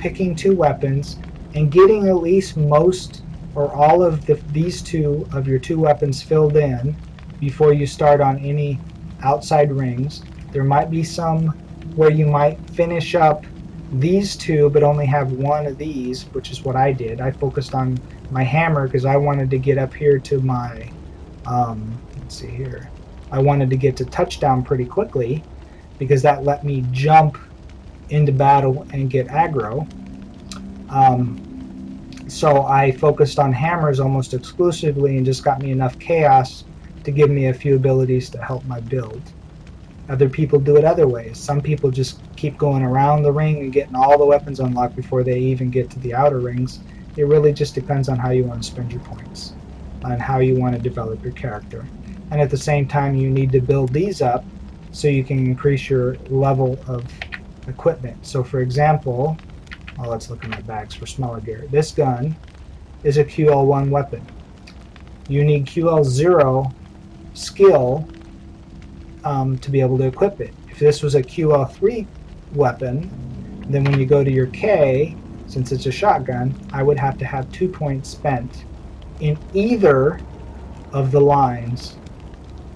picking 2 weapons and getting at least most or all of these 2 of your 2 weapons filled in before you start on any outside rings. There might be some where you might finish up these 2 but only have 1 of these, which is what I did. I focused on my hammer because I wanted to get up here to my let's see here, I wanted to get to touchdown pretty quickly because that let me jump into battle and get aggro. So I focused on hammers almost exclusively and just got me enough chaos to give me a few abilities to help my build. Other people do it other ways. Some people just keep going around the ring and getting all the weapons unlocked before they even get to the outer rings. It really just depends on how you want to spend your points, on how you want to develop your character. And at the same time, you need to build these up so you can increase your level of equipment. So for example, well, let's look at my bags for smaller gear. This gun is a QL1 weapon. You need QL0 skill to be able to equip it. If this was a QL3 weapon, then when you go to your K, since it's a shotgun, I would have to have 2 points spent in either of the lines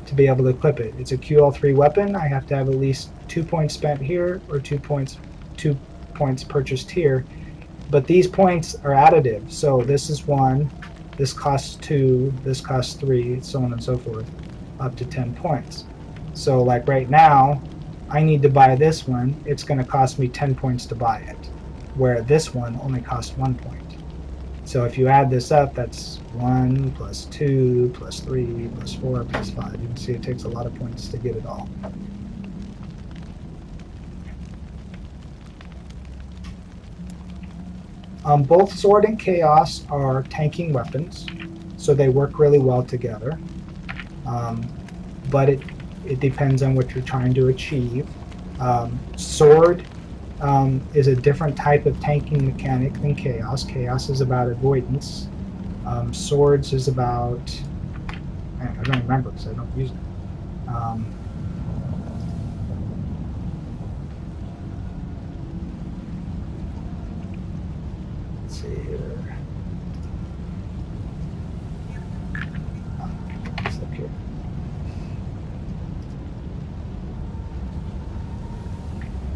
to be able to equip it. It's a QL3 weapon. I have to have at least 2 points spent here or 2 points purchased here. But these points are additive. So this is 1, this costs 2, this costs 3, so on and so forth, up to 10 points. So like right now, I need to buy this one. It's going to cost me 10 points to buy it, where this one only costs 1 point. So if you add this up, that's 1 plus 2 plus 3 plus 4 plus 5. You can see it takes a lot of points to get it all. Both Sword and Chaos are tanking weapons, so they work really well together. But it depends on what you're trying to achieve. Sword is a different type of tanking mechanic than Chaos. Chaos is about avoidance. Swords is about... I don't remember because I don't use it. Let's see here. Let's look here.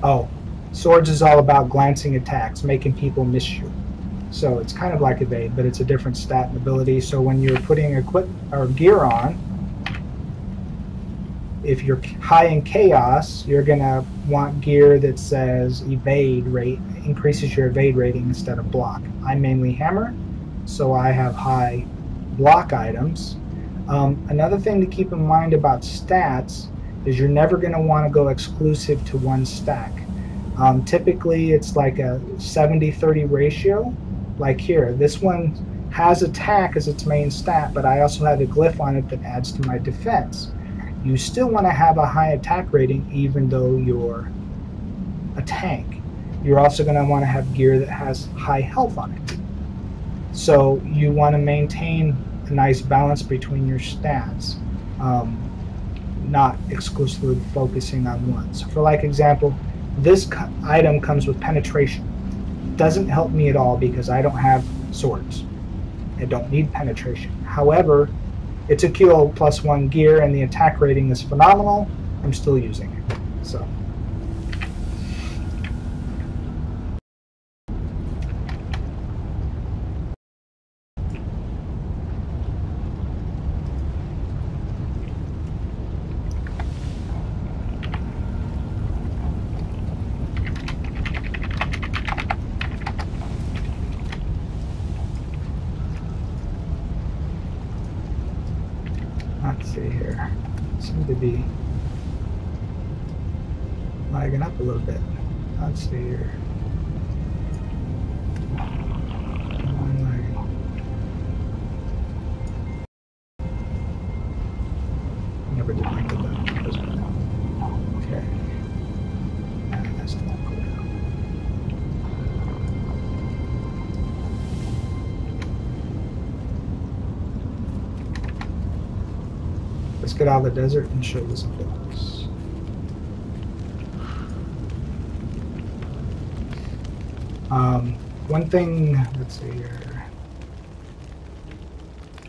Oh, Swords is all about glancing attacks, making people miss you. So it's kind of like evade, but it's a different stat and ability. So when you're putting gear on, if you're high in Chaos, you're gonna want gear that says evade rate, increases your evade rating instead of block. I'm mainly hammer, so I have high block items. Another thing to keep in mind about stats is you're never going to want to go exclusive to one stack. Typically it's like a 70-30 ratio. Like here, this one has attack as its main stat, but I also have a glyph on it that adds to my defense. You still want to have a high attack rating even though you're a tank. You're also going to want to have gear that has high health on it. So you want to maintain a nice balance between your stats, not exclusively focusing on one. So for like example, this item comes with penetration. Doesn't help me at all because I don't have swords. I don't need penetration. However, it's a QO +1 gear and the attack rating is phenomenal. I'm still using it. So. Let's see here. Seem to be lagging up a little bit. Let's see here. Never did like that. Okay. That's not cool. Let's get out of the desert and show you some things. One thing, let's see here.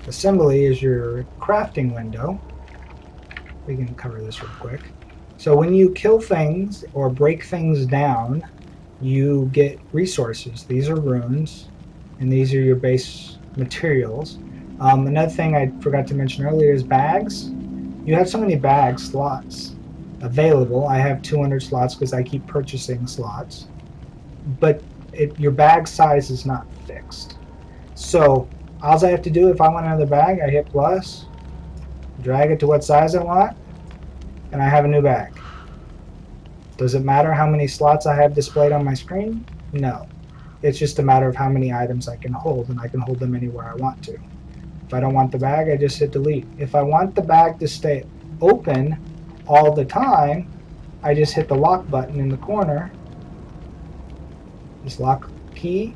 Assembly is your crafting window. We can cover this real quick. So when you kill things or break things down, you get resources. These are runes, and these are your base materials. Another thing I forgot to mention earlier is bags. You have so many bag slots available. I have 200 slots because I keep purchasing slots. But your bag size is not fixed. So all I have to do if I want another bag, I hit plus, drag it to what size I want, and I have a new bag. Does it matter how many slots I have displayed on my screen? No. It's just a matter of how many items I can hold, and I can hold them anywhere I want to. If I don't want the bag, I just hit delete. If I want the bag to stay open all the time, I just hit the lock button in the corner, this lock key,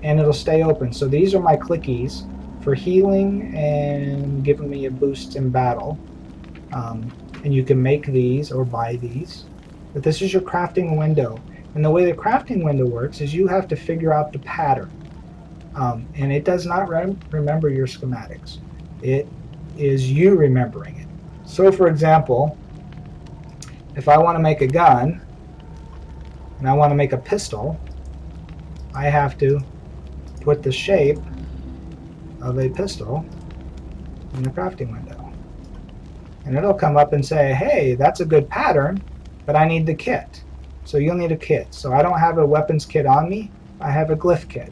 and it'll stay open. So these are my clickies for healing and giving me a boost in battle. And you can make these or buy these. But this is your crafting window. And the way the crafting window works is you have to figure out the pattern. And it does not remember your schematics. It is you remembering it. So for example, if I want to make a gun and I want to make a pistol, I have to put the shape of a pistol in the crafting window. And it'll come up and say, hey, that's a good pattern, but I need the kit. So you'll need a kit. So I don't have a weapons kit on me, I have a glyph kit.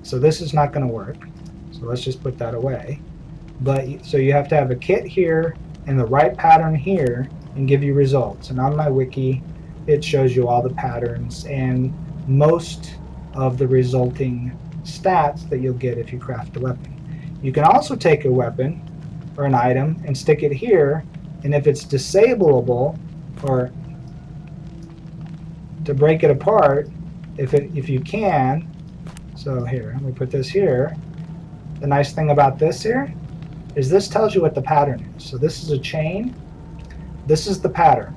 So this is not going to work. So let's just put that away. But so you have to have a kit here and the right pattern here and give you results. And on my wiki, it shows you all the patterns and most of the resulting stats that you'll get if you craft a weapon. You can also take a weapon or an item and stick it here, and if it's disableable or to break it apart, if you can, so here, let me put this here. The nice thing about this here is this tells you what the pattern is. So this is a chain. This is the pattern.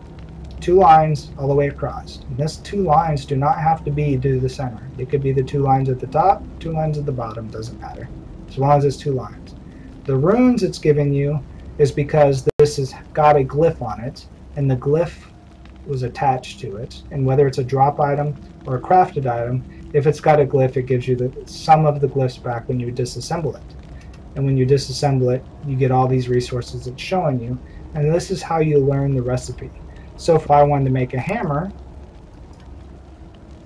2 lines all the way across. And this 2 lines do not have to be to the center. It could be the 2 lines at the top, 2 lines at the bottom, doesn't matter. As long as it's 2 lines. The runes it's giving you is because this has got a glyph on it, and the glyph was attached to it. And whether it's a drop item or a crafted item, if it's got a glyph, it gives you some of the glyphs back when you disassemble it. And when you disassemble it, you get all these resources it's showing you. And this is how you learn the recipe. So if I wanted to make a hammer,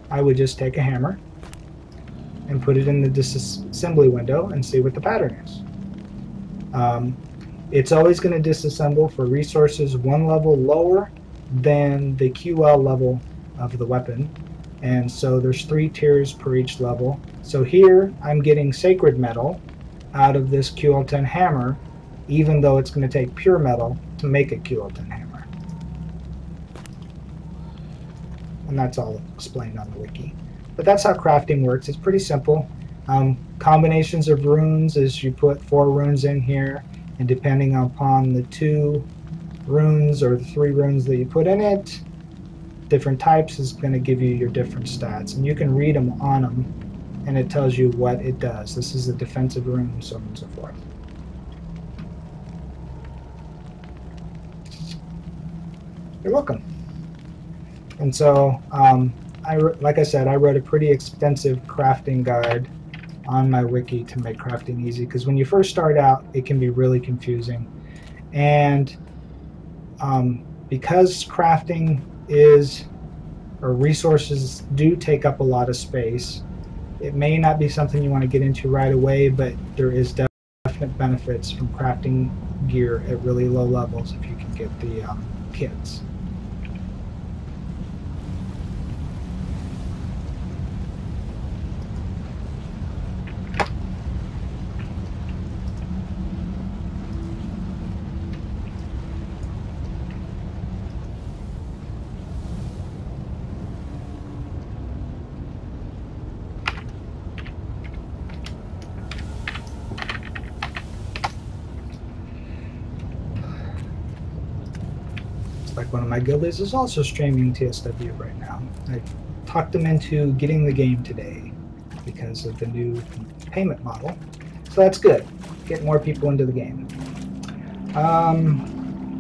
I would just take a hammer and put it in the disassembly window and see what the pattern is. It's always going to disassemble for resources one level lower than the QL level of the weapon. And so there's 3 tiers per each level. So here I'm getting sacred metal out of this QL10 hammer, even though it's going to take pure metal to make a QL10 hammer. And that's all explained on the wiki. But that's how crafting works. It's pretty simple. Combinations of runes is you put 4 runes in here, and depending upon the 2 runes or the 3 runes that you put in it, different types is going to give you your different stats. And you can read them on them, and it tells you what it does. This is a defensive rune, so on and so forth. You're welcome. And so, like I said, I wrote a pretty extensive crafting guide on my wiki to make crafting easy, because when you first start out, it can be really confusing. And because crafting or resources do take up a lot of space, it may not be something you want to get into right away, but there is definite benefits from crafting gear at really low levels if you can get the kits. Like one of my guildies is also streaming TSW right now. I talked them into getting the game today because of the new payment model. So that's good. Get more people into the game.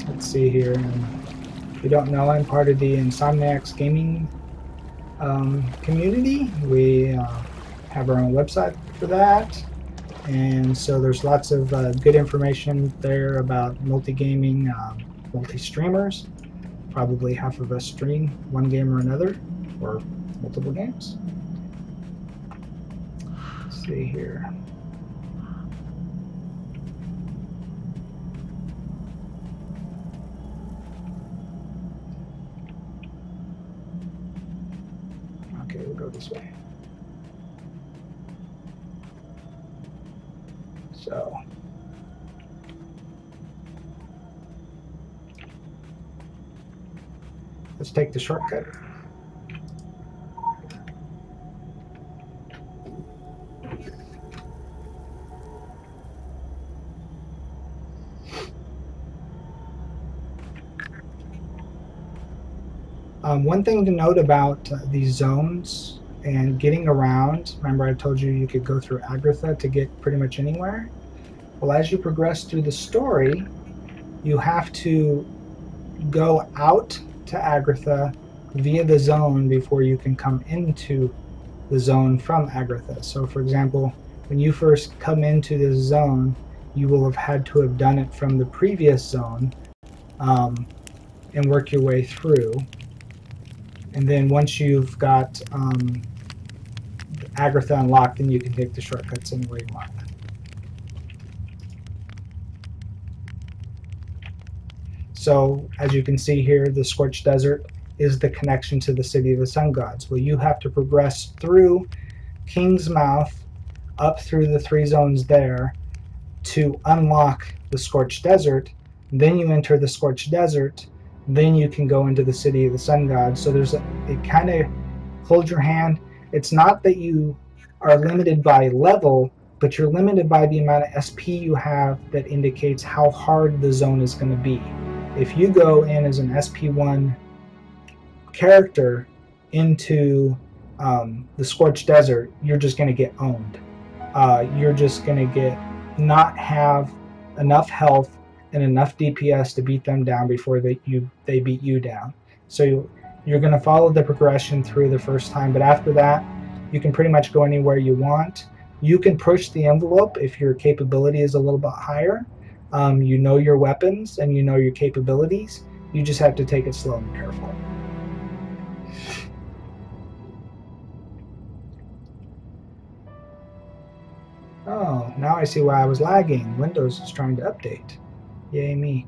Let's see here. If you don't know, I'm part of the Insomniacs gaming community. We have our own website for that. And so there's lots of good information there about multi-gaming, multi-streamers. Probably half of us stream one game or another, or multiple games. Let's see here. Okay, we'll go this way. So. Let's take the shortcut. One thing to note about these zones and getting around, remember I told you you could go through Agritha to get pretty much anywhere? Well, as you progress through the story, you have to go out to Agritha via the zone before you can come into the zone from Agritha. So for example, when you first come into this zone, you will have had to have done it from the previous zone and work your way through. And then once you've got Agritha unlocked, then you can take the shortcuts anywhere you want. So as you can see here, the Scorched Desert is the connection to the City of the Sun Gods. Well, you have to progress through King's Mouth up through the 3 zones there to unlock the Scorched Desert. Then you enter the Scorched Desert. Then you can go into the City of the Sun Gods. So there's it kind of hold your hand. It's not that you are limited by level, but you're limited by the amount of SP you have that indicates how hard the zone is going to be. If you go in as an SP1 character into the Scorched Desert, you're just going to get owned. You're just going to not have enough health and enough DPS to beat them down before they beat you down. So you're going to follow the progression through the first time, but after that, you can pretty much go anywhere you want. You can push the envelope if your capability is a little bit higher. You know your weapons and you know your capabilities. You just have to take it slow and careful. Oh, Now I see why I was lagging. Windows is trying to update. Yay me.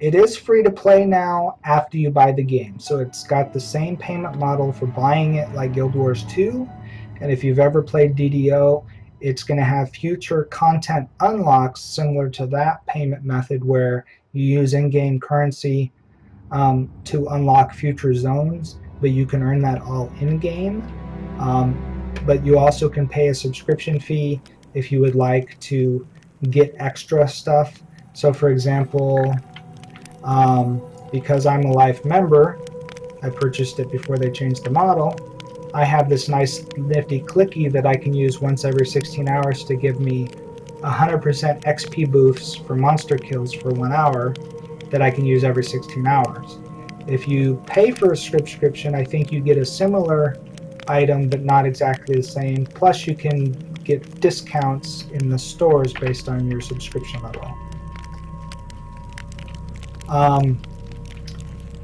It is free to play now after you buy the game. So it's got the same payment model for buying it like Guild Wars 2. And if you've ever played DDO, it's going to have future content unlocks similar to that payment method where you use in-game currency to unlock future zones, but you can earn that all in-game. But you also can pay a subscription fee if you would like to get extra stuff. So for example, because I'm a Life member, I purchased it before they changed the model, I have this nice nifty clicky that I can use once every 16 hours to give me 100% XP boosts for monster kills for 1 hour that I can use every 16 hours. If you pay for a subscription, I think you get a similar item but not exactly the same. Plus you can get discounts in the stores based on your subscription level.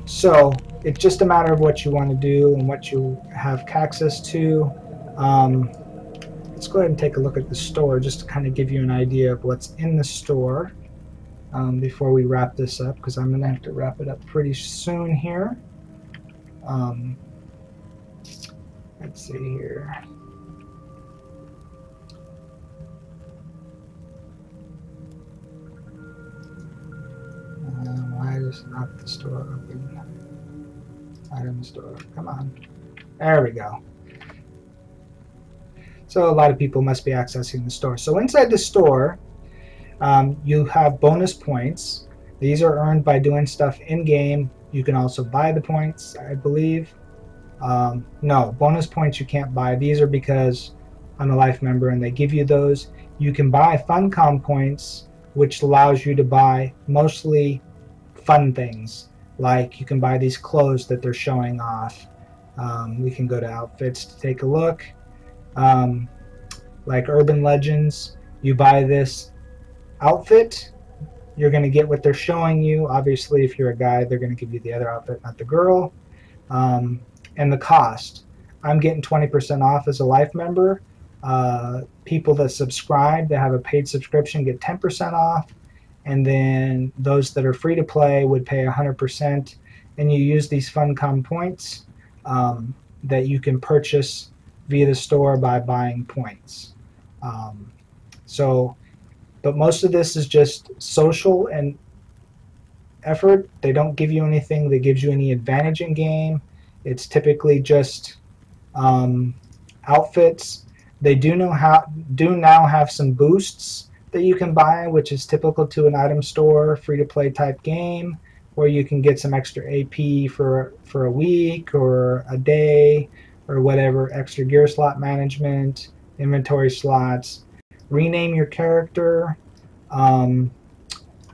So it's just a matter of what you want to do and what you have access to. Let's go ahead and take a look at the store just to kind of give you an idea of what's in the store before we wrap this up, because I'm going to have to wrap it up pretty soon here. Let's see here. Why is not the store open? Item store. Come on. There we go. So a lot of people must be accessing the store. So inside the store, you have bonus points. These are earned by doing stuff in-game. You can also buy the points, I believe. No, bonus points you can't buy. These are because I'm a Life member and they give you those. You can buy Funcom points, which allows you to buy mostly fun things. Like you can buy these clothes that they're showing off. We can go to outfits to take a look. Like Urban Legends, you buy this outfit, you're going to get what they're showing you. Obviously, if you're a guy, they're going to give you the other outfit, not the girl. And the cost. I'm getting 20% off as a Life member. People that subscribe, that have a paid subscription, get 10% off. And then those that are free to play would pay 100%. And you use these Funcom points that you can purchase via the store by buying points. But most of this is just social and effort. They don't give you anything that gives you any advantage in game. It's typically just outfits. They do now have some boosts that you can buy, which is typical to an item store, free-to-play type game, where you can get some extra AP for a week or a day or whatever, extra gear slot management, inventory slots, rename your character,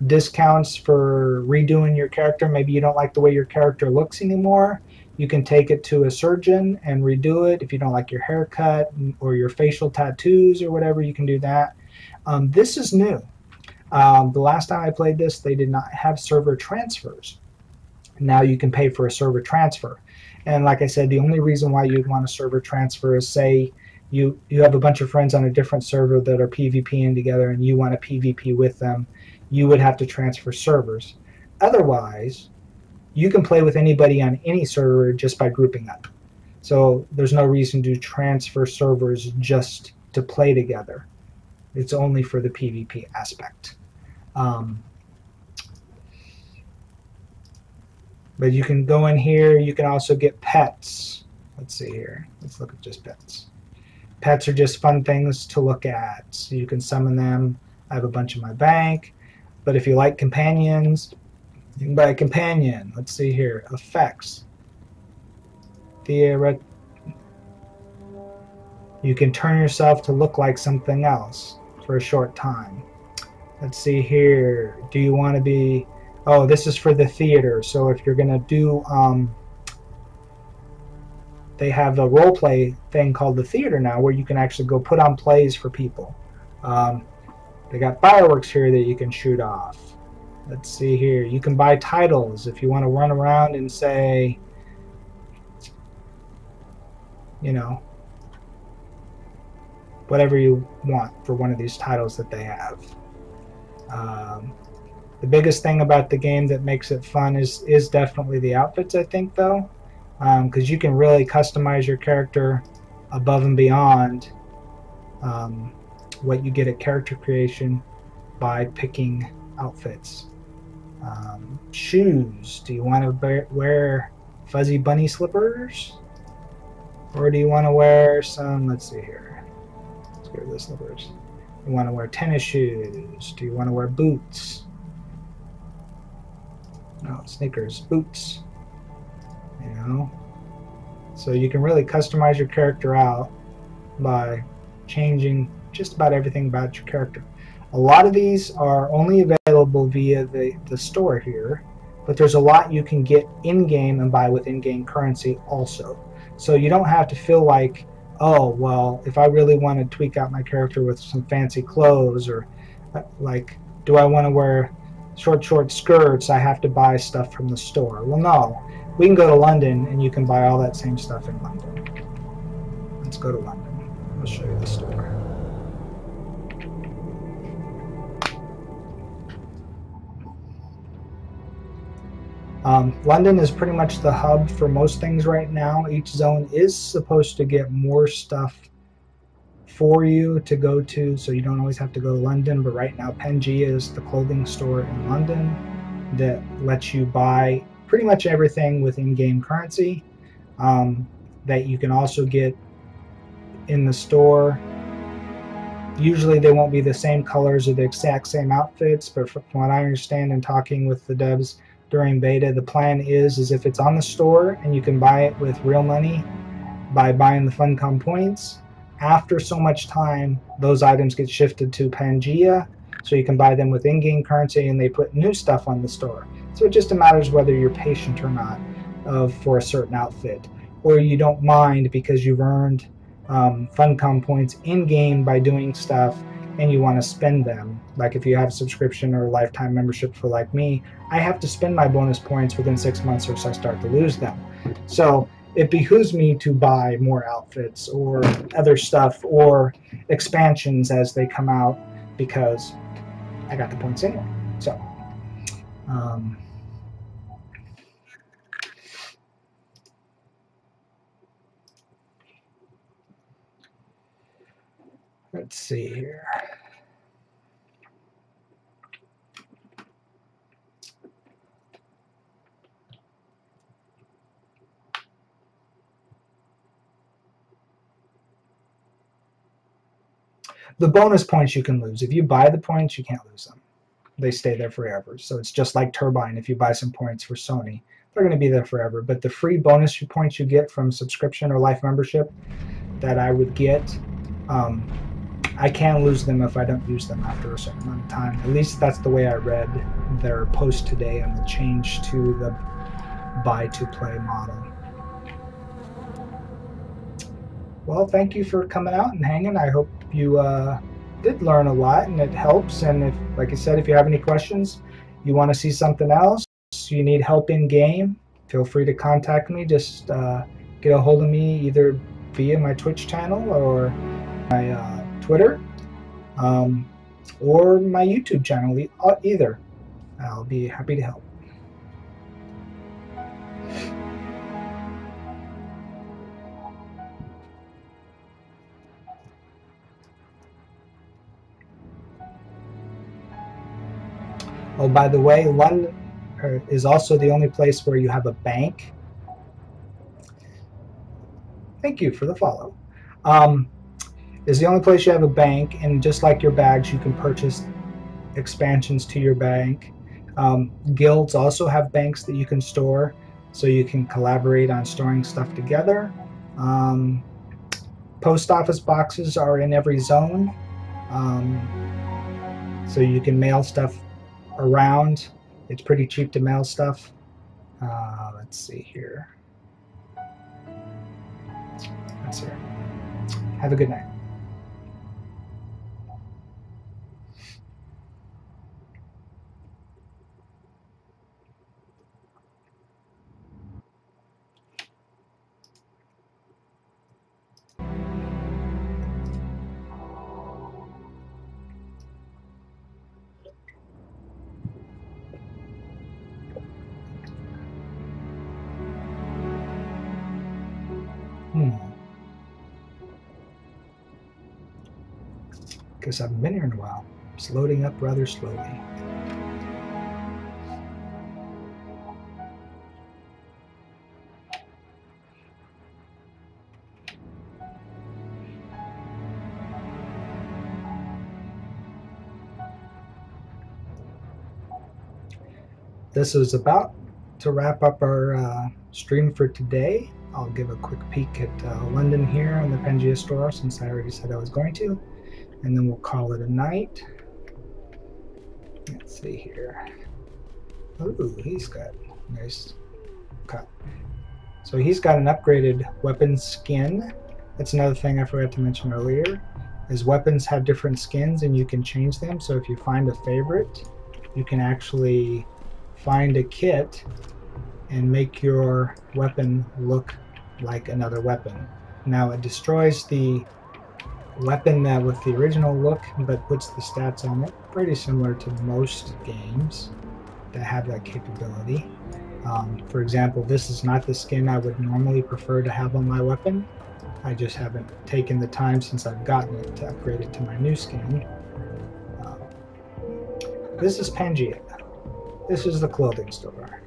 discounts for redoing your character. Maybe you don't like the way your character looks anymore. You can take it to a surgeon and redo it. If you don't like your haircut or your facial tattoos or whatever, you can do that. This is new. The last time I played this, they did not have server transfers. Now you can pay for a server transfer. And like I said, the only reason why you'd want a server transfer is, say you have a bunch of friends on a different server that are PvPing together and you want to PvP with them, you would have to transfer servers. Otherwise, you can play with anybody on any server just by grouping up. So there's no reason to transfer servers just to play together. It's only for the PvP aspect. But you can go in here. You can also get pets. Let's see here. Let's look at just pets. Pets are just fun things to look at. So you can summon them. I have a bunch in my bank. But if you like companions, you can buy a companion. Let's see here. Effects. You can turn yourself to look like something else for a short time. Let's see here. Do you want to be... Oh, this is for the theater. So if you're going to do... they have a role play thing called the theater now where you can actually go put on plays for people. They got fireworks here that you can shoot off. Let's see here. You can buy titles if you want to run around and say, you know, whatever you want for one of these titles that they have. The biggest thing about the game that makes it fun is definitely the outfits, I think, though, because you can really customize your character above and beyond what you get at character creation by picking outfits. Shoes. Do you want to wear fuzzy bunny slippers? Or do you want to wear some, let's see here. Let's get rid of the slippers. You want to wear tennis shoes? Do you want to wear boots? No, sneakers, boots. You know? So you can really customize your character out by changing just about everything about your character. A lot of these are only available via the store here, but there's a lot you can get in-game and buy with in-game currency also. So you don't have to feel like, oh, well, if I really want to tweak out my character with some fancy clothes, or like, do I want to wear short skirts, I have to buy stuff from the store. Well, no. We can go to London and you can buy all that same stuff in London. Let's go to London. I'll show you the store. London is pretty much the hub for most things right now. Each zone is supposed to get more stuff for you to go to, so you don't always have to go to London, but right now Pangea is the clothing store in London that lets you buy pretty much everything with in-game currency that you can also get in the store. Usually they won't be the same colors or the exact same outfits, but from what I understand and talking with the devs during beta, the plan is if it's on the store and you can buy it with real money by buying the Funcom points, after so much time those items get shifted to Pangea, so you can buy them with in-game currency and they put new stuff on the store. So it just matters whether you're patient or not for a certain outfit, or you don't mind because you've earned Funcom points in-game by doing stuff and you want to spend them. Like if you have a subscription or a lifetime membership for like me, I have to spend my bonus points within 6 months or else I start to lose them. So it behooves me to buy more outfits or other stuff or expansions as they come out because I got the points anyway. So let's see here. The bonus points you can lose. If you buy the points, you can't lose them. They stay there forever. So it's just like Turbine. If you buy some points for Sony, they're going to be there forever. But the free bonus points you get from subscription or life membership that I would get, I can lose them if I don't use them after a certain amount of time. At least that's the way I read their post today on the change to the buy-to-play model. Well, thank you for coming out and hanging. I hope you did learn a lot and it helps. And if, like I said, if you have any questions, you want to see something else, you need help in game, feel free to contact me. Just get a hold of me either via my Twitch channel or my Twitter or my YouTube channel, either. I'll be happy to help. Oh, by the way, London is also the only place where you have a bank. Thank you for the follow. Is the only place you have a bank, and just like your bags, you can purchase expansions to your bank. Guilds also have banks that you can store, so you can collaborate on storing stuff together. Post office boxes are in every zone, so you can mail stuff around. It's pretty cheap to mail stuff. Let's see here. That's it. Have a good night. Guess I haven't been here in a while. It's loading up rather slowly. This is about to wrap up our stream for today. I'll give a quick peek at London here in the Pangea store, since I already said I was going to, and then we'll call it a night. Let's see here. Ooh, he's got a nice cut. So he's got an upgraded weapon skin. That's another thing I forgot to mention earlier, is weapons have different skins and you can change them. So if you find a favorite, you can actually find a kit and make your weapon look like another weapon. Now it destroys the weapon with the original look, but puts the stats on it, pretty similar to most games that have that capability. For example, this is not the skin I would normally prefer to have on my weapon. I just haven't taken the time since I've gotten it to upgrade it to my new skin. This is Pangea. This is the clothing store.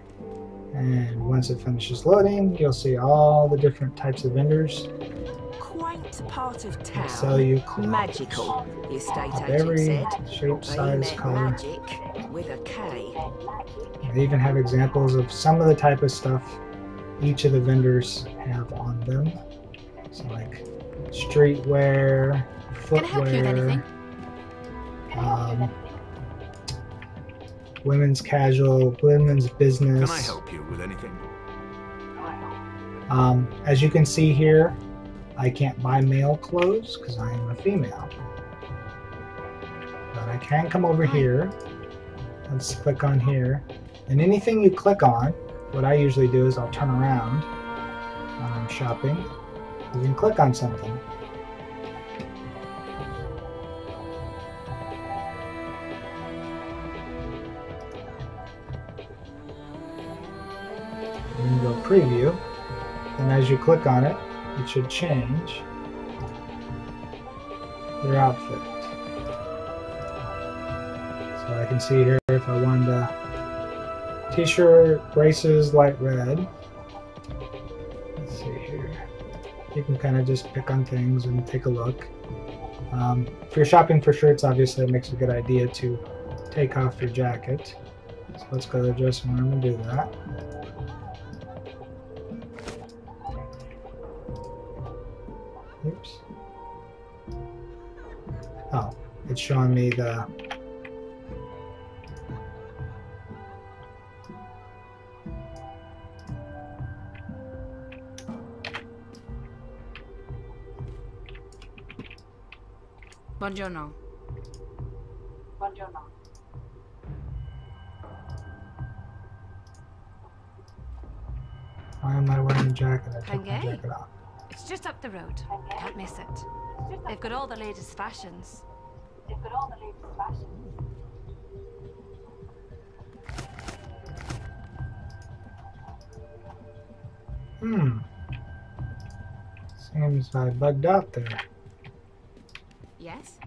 And once it finishes loading, you'll see all the different types of vendors. Quaint part of town. Sell you clothes. Magical, the estate Of agent every said. shape, They size, meant color. magic with a K. They even have examples of some of the type of stuff each of the vendors have on them. So like streetwear, Can I help you with anything? footwear, women's casual, women's business. Can I help you with anything? As you can see here, I can't buy male clothes because I am a female. But I can come over here. Let's click on here. And anything you click on, what I usually do is I'll turn around when I'm shopping. You can click on something. And then go preview. And as you click on it, it should change your outfit. So I can see here if I wanted a t-shirt, braces, light red. Let's see here. You can kind of just pick on things and take a look. If you're shopping for shirts, obviously it makes a good idea to take off your jacket. So let's go to the dressing room and do that. Oops. Oh, it's showing me the Buongiorno. Buongiorno. Why am I wearing a jacket? I took my Okay. jacket off. It's just up the road. Can't miss it. They've got all the latest fashions. Seems I bugged out there. Yes?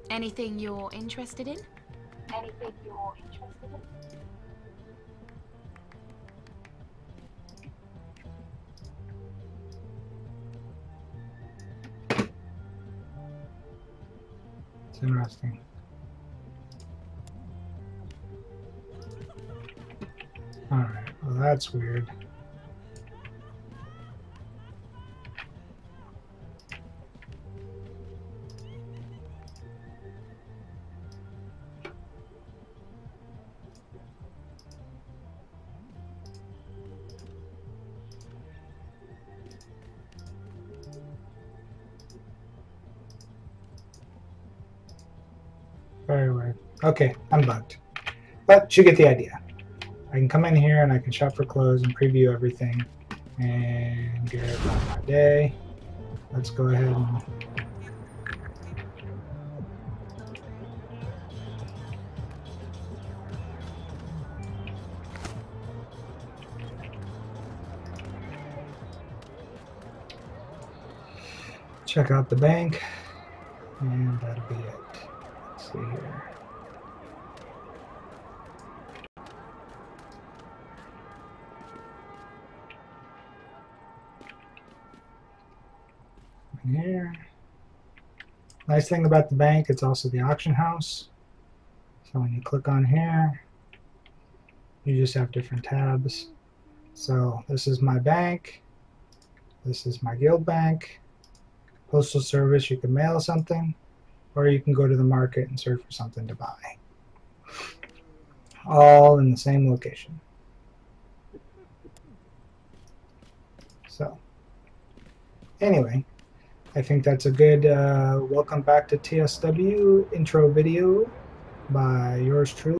Anything you're interested in? It's interesting. Alright, well that's weird. Very weird. Okay, I'm bugged. But you get the idea. I can come in here and I can shop for clothes and preview everything and get about my day. Let's go ahead and check out the bank, and that'll be it. Let's see here. Here. Nice thing about the bank, it's also the auction house. So when you click on here, you just have different tabs. So this is my bank. This is my guild bank. Postal service, you can mail something, or you can go to the market and search for something to buy. All in the same location. So anyway, I think that's a good welcome back to TSW intro video by yours truly.